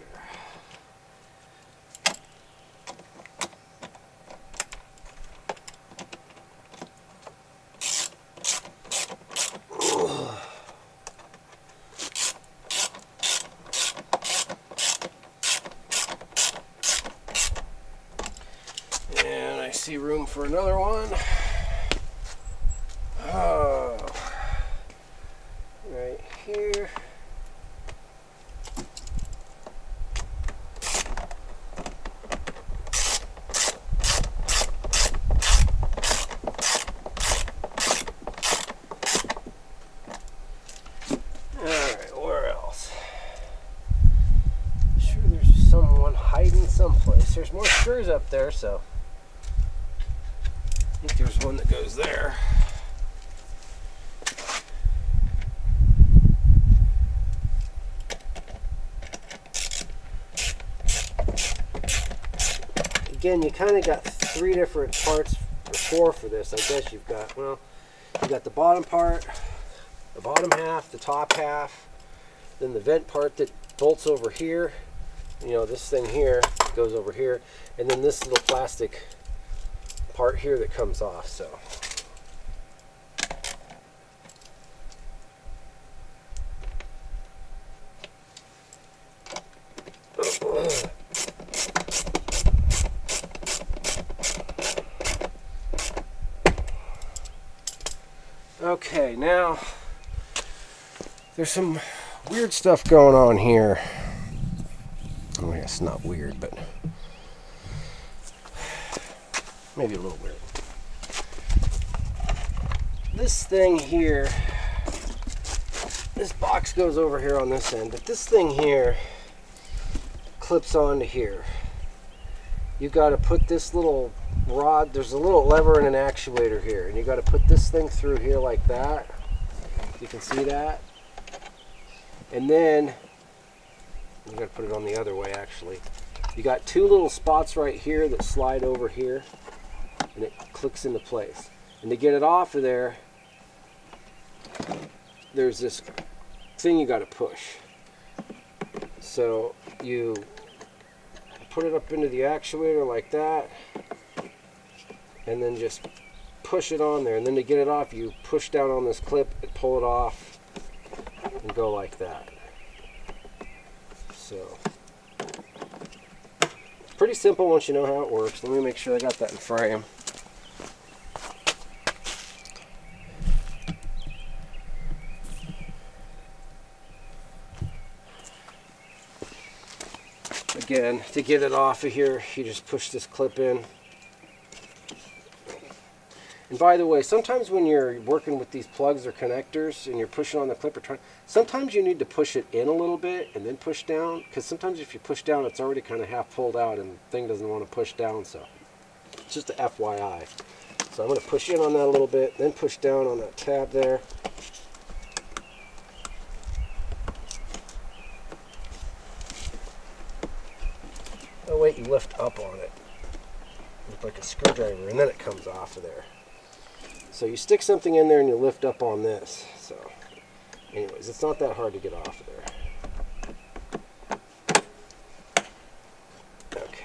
And I see room for another one. Oh, right here. Someplace. There's more screws up there, so I think there's one that goes there. Again, you kind of got three different parts, or four for this. I guess you've got, well, you got the bottom part, the bottom half, the top half, then the vent part that bolts over here. You know, this thing here goes over here, and then this little plastic part here that comes off. So okay, now there's some weird stuff going on here. Well, I guess not weird, but maybe a little weird. This thing here, this box goes over here on this end, but this thing here clips onto here. You got to put this little rod, there's a little lever and an actuator here, and you got to put this thing through here like that. You can see that. And then you got to put it on the other way, actually. You got two little spots right here that slide over here, and it clicks into place. And to get it off of there, there's this thing you got to push. So you put it up into the actuator like that, and then just push it on there. And then to get it off, you push down on this clip and pull it off, and go like that. So, pretty simple once you know how it works. Let me make sure I got that in frame. Again, to get it off of here, you just push this clip in. And by the way, sometimes when you're working with these plugs or connectors and you're pushing on the clip, sometimes you need to push it in a little bit and then push down, because sometimes if you push down, it's already kind of half pulled out and the thing doesn't want to push down. So it's just a F.Y.I. So I'm going to push in on that a little bit, then push down on that tab there. Oh wait, you lift up on it. Look like a screwdriver, and then it comes off of there. So you stick something in there and you lift up on this. So anyways, it's not that hard to get off of there. Okay.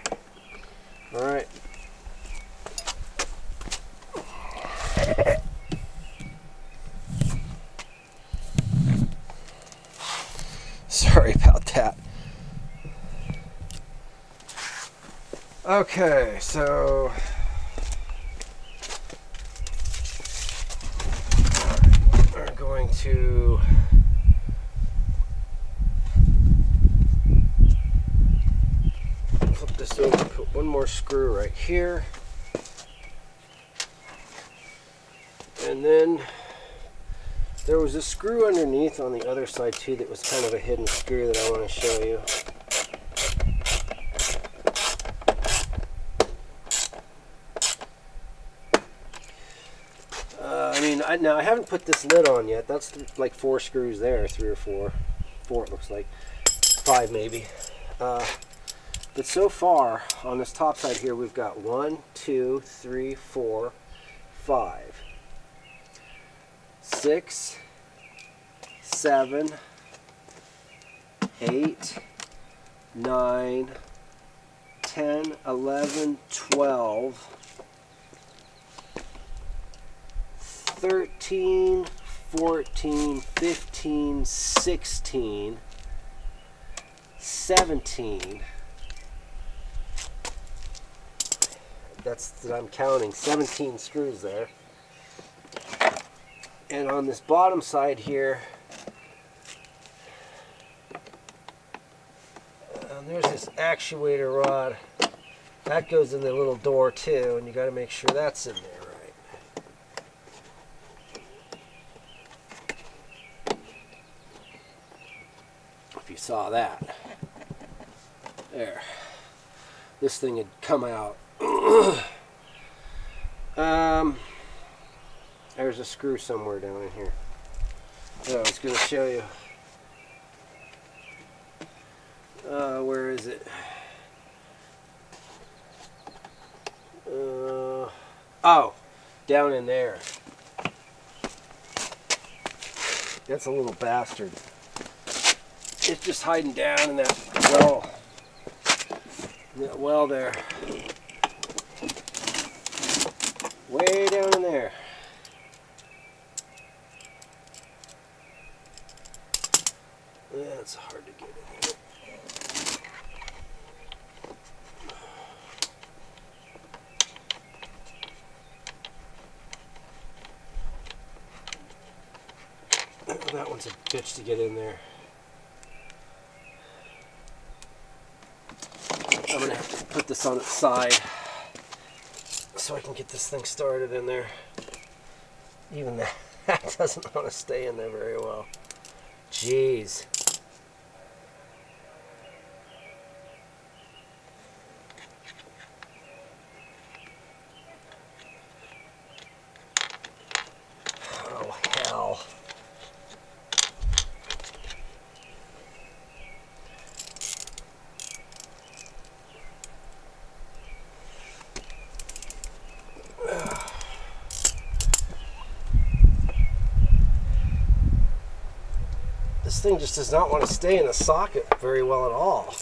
Okay, so we're going to flip this over, put one more screw right here, and then there was a screw underneath on the other side too that was kind of a hidden screw that I want to show you. Now I haven't put this lid on yet. That's like 4 screws there, 3 or 4. 4 it looks like. 5 maybe. But so far on this top side here we've got 1, 2, 3, 4, 5, 6, 7, 8, 9, 10, 11, 12, 13, 14, 15, 16, 17. I'm counting 17 screws there. And on this bottom side here, there's this actuator rod. That goes in the little door too, and you got to make sure that's in there right. If you saw that. There. This thing had come out. There's a screw somewhere down in here. So I was going to show you. Where is it? Oh, down in there. That's a little bastard. It's just hiding down in that well there. Way down in there. That's hard to get in here. That one's a bitch to get in there. I'm going to have to put this on its side so I can get this thing started in there. Even that doesn't want to stay in there very well. Jeez. Oh, hell. This thing just does not want to stay in the socket very well at all.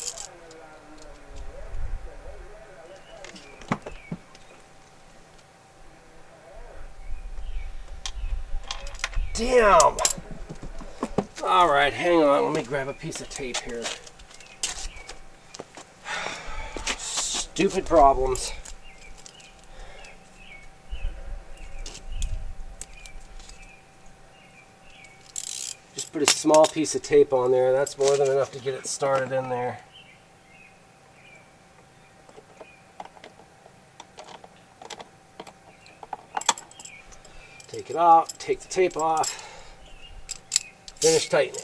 Damn! Alright, hang on. Let me grab a piece of tape here. Stupid problems. Just put a small piece of tape on there. That's more than enough to get it started in there. Take it off, take the tape off, finish tightening.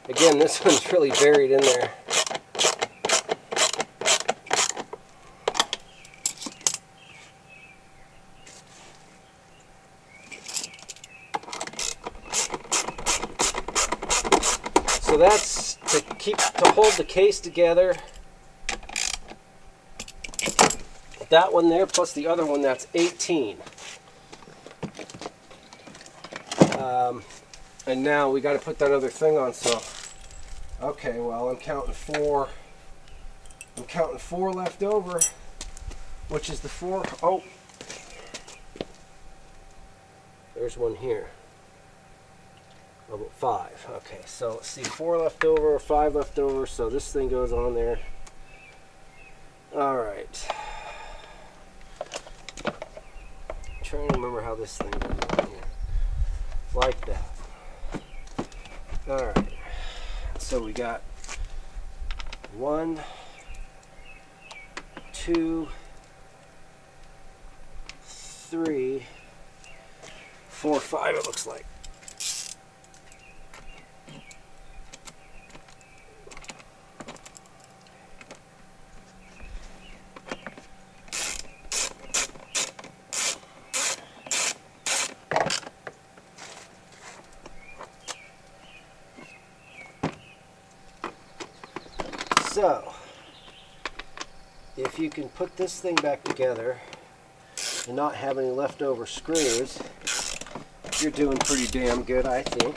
Again, this one's really buried in there. So that's to hold the case together. That one there plus the other one, that's 18. And now we got to put that other thing on. So, okay, well, I'm counting 4. I'm counting 4 left over, which is the 4. Oh, there's one here. about 5. Okay, so let's see, 4 left over, 5 left over, so this thing goes on there. Alright. I'm trying to remember how this thing goes on here. Like that. Alright. So we got 1, 2, 3, 4, 5 it looks like. So, if you can put this thing back together and not have any leftover screws, you're doing pretty damn good, I think.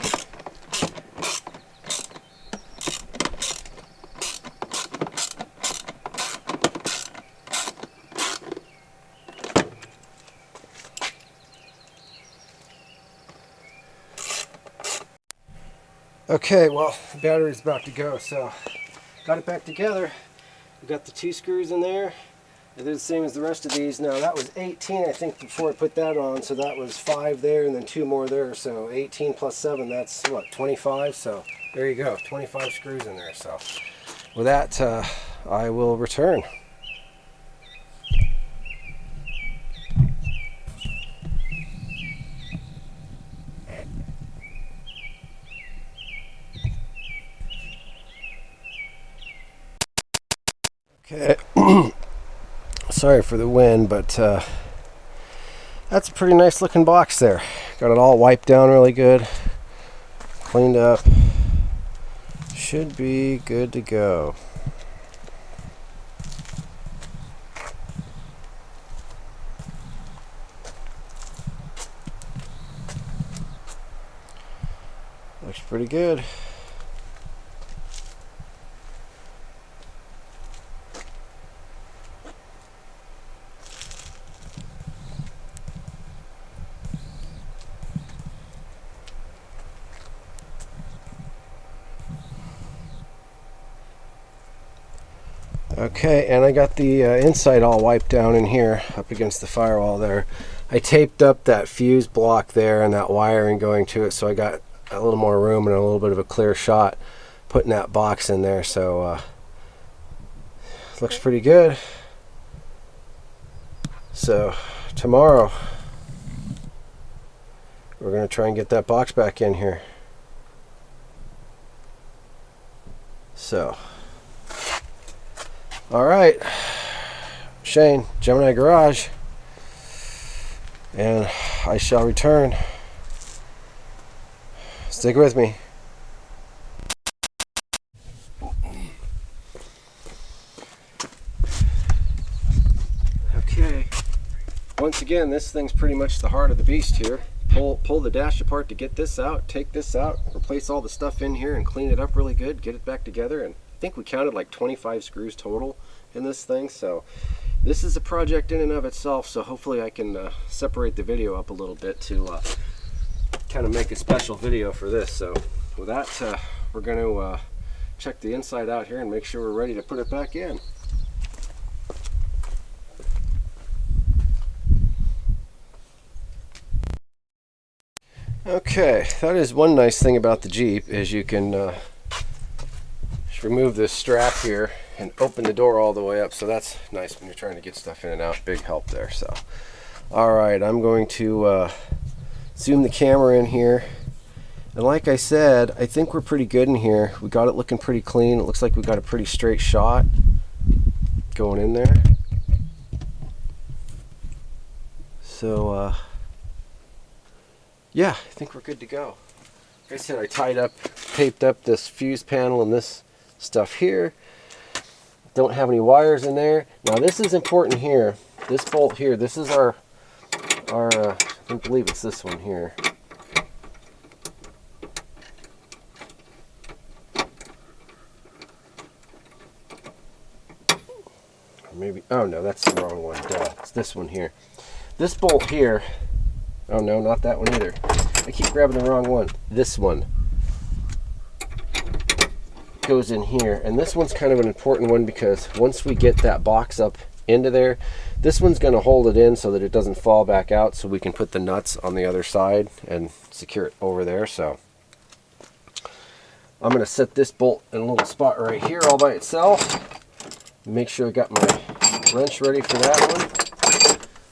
Okay, well, the battery's about to go, so got it back together. We got the 2 screws in there. I did the same as the rest of these. Now that was 18, I think, before I put that on, so that was 5 there and then 2 more there. So 18 plus 7, that's what, 25? So there you go, 25 screws in there. So with that, I will return. Okay, sorry for the wind, but that's a pretty nice looking box there. Got it all wiped down really good, cleaned up. Should be good to go. Looks pretty good. Okay, and I got the inside all wiped down in here up against the firewall there. I taped up that fuse block there and that wiring going to it, so I got a little more room and a little bit of a clear shot putting that box in there. So looks pretty good. So tomorrow we're going to try and get that box back in here. So all right, Shane, Gemini Garage, and I shall return. Stick with me. Okay, once again, this thing's pretty much the heart of the beast here. Pull the dash apart to get this out, take this out, replace all the stuff in here and clean it up really good, get it back together. And I think we counted like 25 screws total in this thing, so this is a project in and of itself. So hopefully I can separate the video up a little bit to kind of make a special video for this. So with that, we're going to check the inside out here and make sure we're ready to put it back in. Okay, that is one nice thing about the Jeep, is you can just remove this strap here and open the door all the way up. So that's nice when you're trying to get stuff in and out. Big help there. So all right, I'm going to zoom the camera in here, and like I said, I think we're pretty good in here. We got it looking pretty clean. It looks like we got a pretty straight shot going in there. So yeah, I think we're good to go. Like I said, I taped up this fuse panel and this stuff here. Don't have any wires in there. Now this is important here. This bolt here, this is our I believe it's this one here. Or maybe, oh no, that's the wrong one. Duh, it's this one here. This bolt here, oh no, not that one either. I keep grabbing the wrong one. This one. goes in here, and this one's kind of an important one because once we get that box up into there, this one's going to hold it in so that it doesn't fall back out, so we can put the nuts on the other side and secure it over there. So I'm going to set this bolt in a little spot right here all by itself. Make sure I got my wrench ready for that one.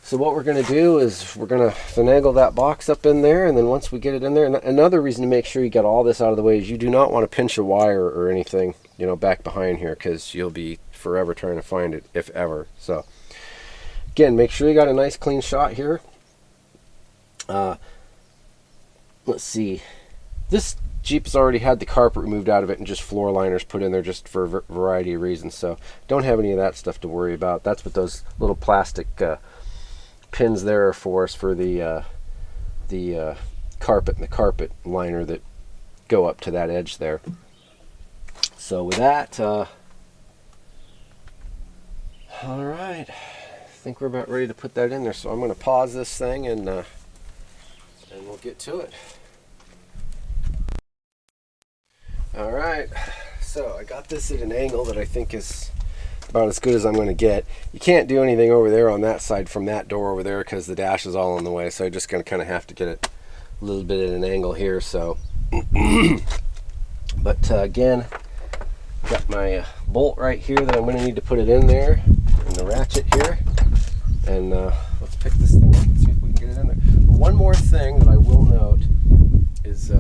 So what we're going to do is we're going to finagle that box up in there, and then once we get it in there, and another reason to make sure you got all this out of the way is you do not want to pinch a wire or anything, you know, back behind here, because you'll be forever trying to find it, if ever. So again, make sure you got a nice clean shot here. Let's see. This Jeep has already had the carpet removed out of it and just floor liners put in there just for a variety of reasons. So don't have any of that stuff to worry about. That's what those little plastic pins there are for us, for the carpet and the carpet liner that go up to that edge there. So with that, all right, I think we're about ready to put that in there. So I'm going to pause this thing and we'll get to it. All right, so I got this at an angle that I think is about as good as I'm going to get. You can't do anything over there on that side from that door over there because the dash is all in the way, so I'm just going to kind of have to get it a little bit at an angle here. So but again, got my bolt right here that I'm going to need to put it in there, and the ratchet here, and let's pick this thing up and see if we can get it in there. But one more thing that I will note is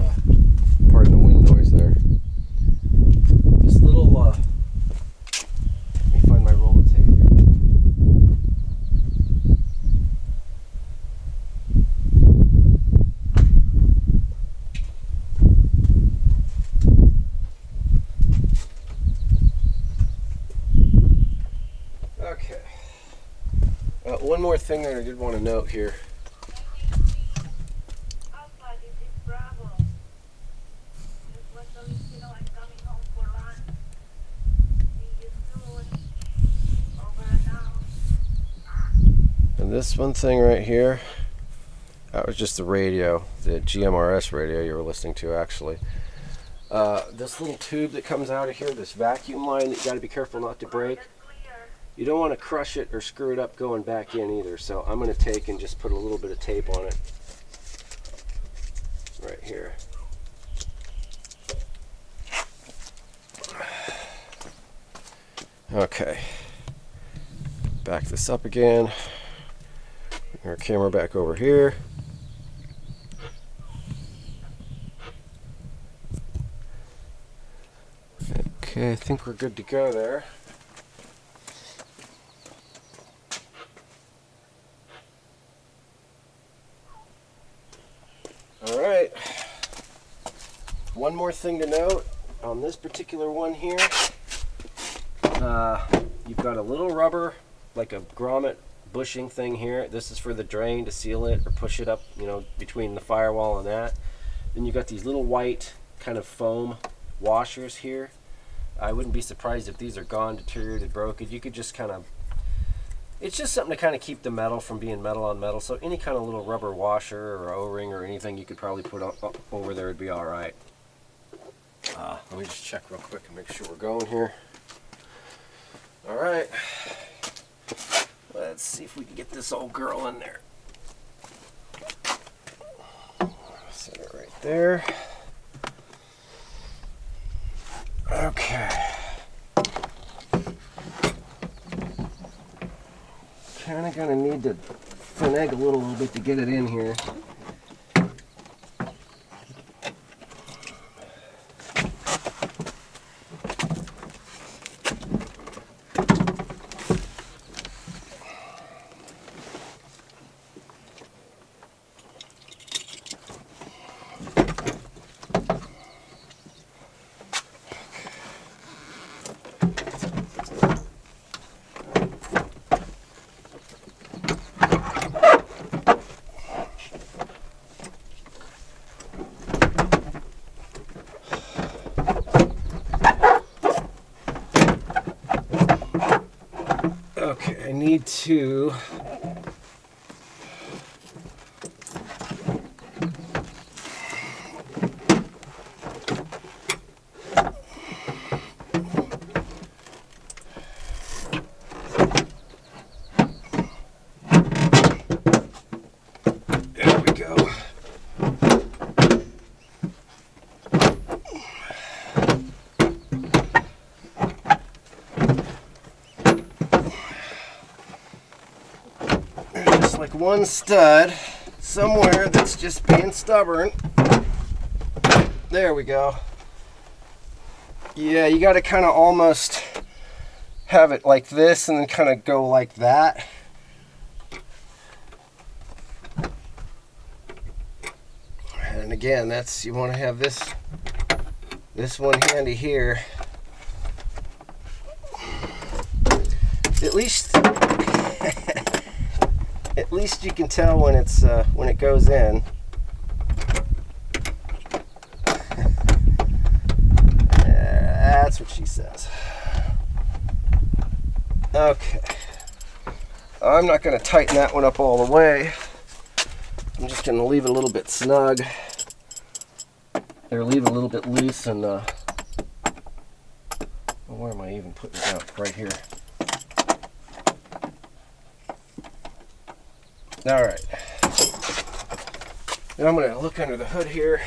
pardon the wind noise there, this little let me find my roll of tape here. Okay. One more thing that I did want to note here. And this one thing right here, that was just the radio, the GMRS radio you were listening to actually. This little tube that comes out of here, this vacuum line that you got to be careful not to break. You don't want to crush it or screw it up going back in either. So I'm going to take and just put a little bit of tape on it right here. Okay, back this up again. Bring our camera back over here. Okay, I think we're good to go there. All right. One more thing to note on this particular one here. You've got a little rubber, like a grommet bushing thing here. This is for the drain to seal it or push it up, you know, between the firewall and that. Then you got these little white kind of foam washers here. I wouldn't be surprised if these are gone, deteriorated, broken. You could just kind of, it's just something to kind of keep the metal from being metal on metal. So any kind of little rubber washer or O-ring or anything you could probably put up over there would be all right. Let me just check real quick and make sure we're going here. All right. Let's see if we can get this old girl in there. Set it right there. Okay. Kind of gonna need to finagle a little bit to get it in here. Okay, I need to one stud somewhere that's just being stubborn. There we go. Yeah, you got to kind of almost have it like this and then kind of go like that. And again, that's, you want to have this one handy here. At least at least you can tell when it's when it goes in. That's what she says. Okay. I'm not going to tighten that one up all the way. I'm just going to leave it a little bit snug. Or leave it a little bit loose and well, where am I even putting it out? Right here. All right. Then I'm going to look under the hood here.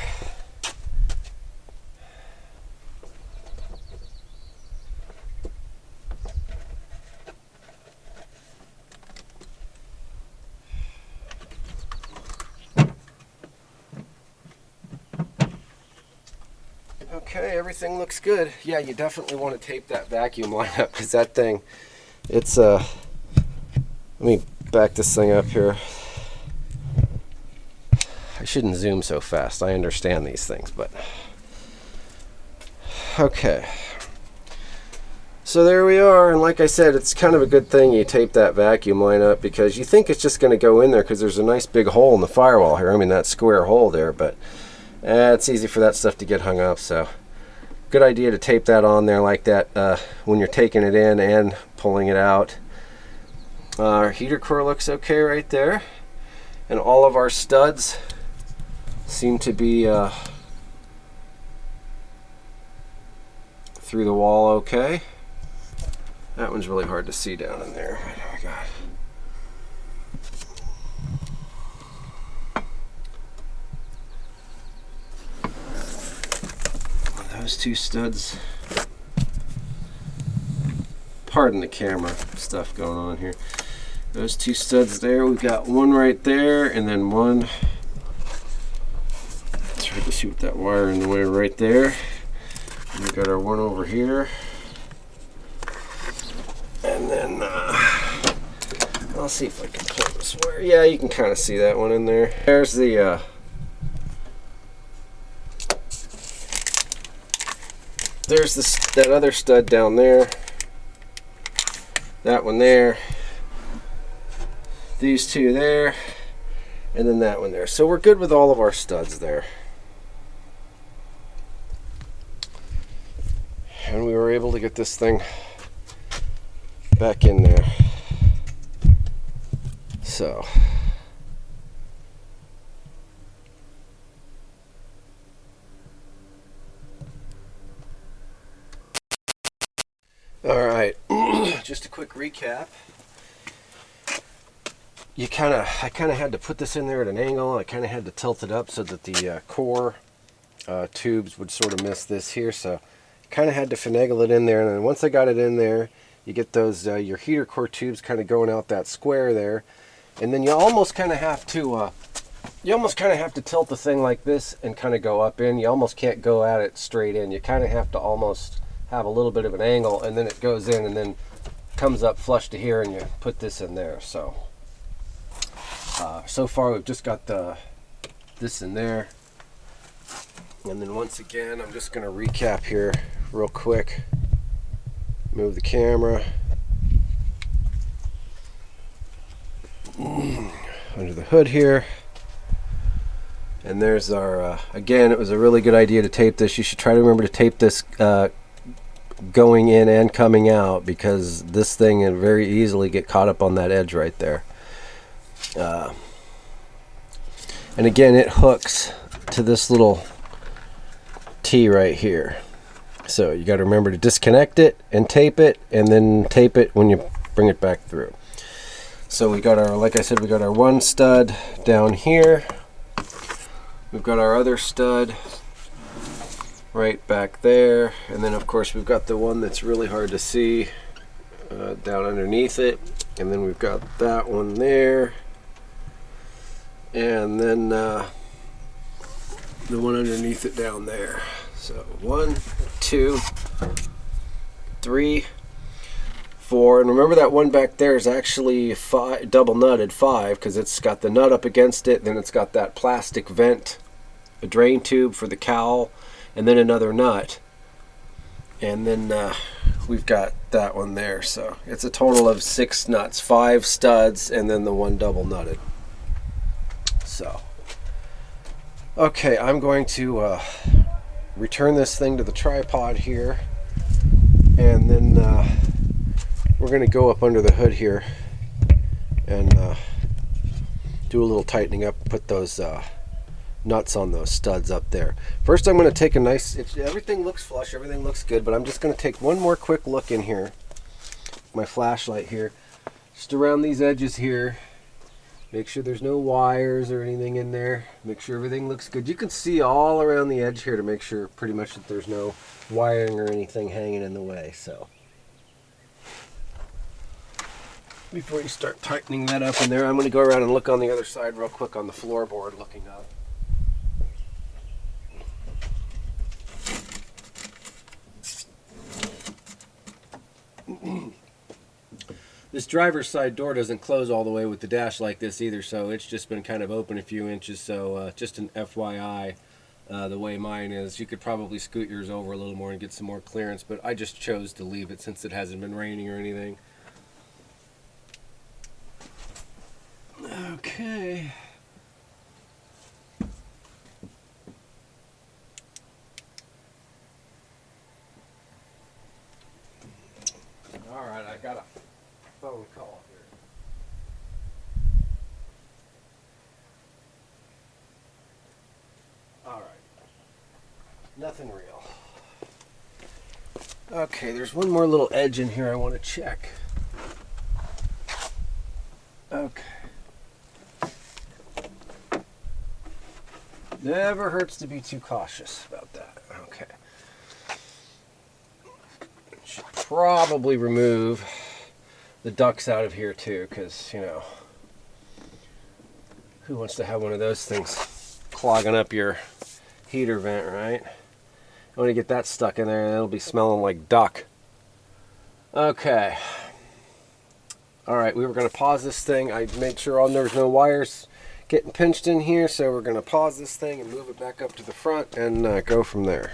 Okay, everything looks good. Yeah, you definitely want to tape that vacuum line up because that thing, it's let me back this thing up here. I shouldn't zoom so fast. I understand these things, but okay. So there we are, and like I said, it's kind of a good thing you tape that vacuum line up because you think it's just going to go in there because there's a nice big hole in the firewall here. I mean, that square hole there, but it's easy for that stuff to get hung up, so good idea to tape that on there like that when you're taking it in and pulling it out. Our heater core looks okay right there, and all of our studs seem to be through the wall okay. That one's really hard to see down in there. Oh my God. Those two studs, pardon the camera stuff going on here. Those two studs there, we've got one right there and then one, it's hard to see with that wire in the way right there. And we've got our one over here. And then, I'll see if I can pull this wire. Yeah, you can kind of see that one in there. There's the, there's that other stud down there, that one there, these two there, and then that one there. So we're good with all of our studs there. And we were able to get this thing back in there. So all right, just a quick recap. I kind of had to put this in there at an angle. I kind of had to tilt it up so that the core tubes would sort of miss this here. So kind of had to finagle it in there. And then once I got it in there, you get those your heater core tubes kind of going out that square there. And then you almost kind of have to tilt the thing like this and kind of go up in. You almost can't go at it straight in. You kind of have to almost have a little bit of an angle, and then it goes in and then comes up flush to here, and you put this in there. So so far we've just got this in there, and then once again I'm just going to recap here real quick. Move the camera under the hood here, and there's our again, it was a really good idea to tape this. You should try to remember to tape this going in and coming out, because this thing can very easily get caught up on that edge right there. And again, it hooks to this little T right here, so you got to remember to disconnect it and tape it, and then tape it when you bring it back through. So we got our, like I said, we got our one stud down here, we've got our other stud right back there, and then of course we've got the one that's really hard to see down underneath it, and then we've got that one there, and then the one underneath it down there. So 1, 2, 3, 4, and remember that one back there is actually double nutted 5 because it's got the nut up against it, then it's got that plastic vent, a drain tube for the cowl, and then another nut, and then we've got that one there. So it's a total of 6 nuts, 5 studs, and then the one double nutted. So okay, I'm going to return this thing to the tripod here, and then we're going to go up under the hood here and do a little tightening up, put those nuts on those studs up there. First I'm going to take a nice, everything looks flush, everything looks good, but I'm just going to take one more quick look in here, my flashlight here, just around these edges here. Make sure there's no wires or anything in there. Make sure everything looks good. You can see all around the edge here to make sure pretty much that there's no wiring or anything hanging in the way. So before you start tightening that up in there, I'm going to go around and look on the other side real quick on the floorboard looking up. This driver's side door doesn't close all the way with the dash like this either, so it's just been kind of open a few inches. So just an FYI, the way mine is, you could probably scoot yours over a little more and get some more clearance, but I just chose to leave it since it hasn't been raining or anything. Okay. All right, I got a phone call here. All right. Nothing real. Okay, there's one more little edge in here I want to check. Okay. Never hurts to be too cautious about that. Okay. Should probably remove the ducts out of here too, because, you know, who wants to have one of those things clogging up your heater vent, right? I want to get that stuck in there and it'll be smelling like duck. Okay. All right, we were going to pause this thing. I made sure there was no wires getting pinched in here, so we're going to pause this thing and move it back up to the front and go from there.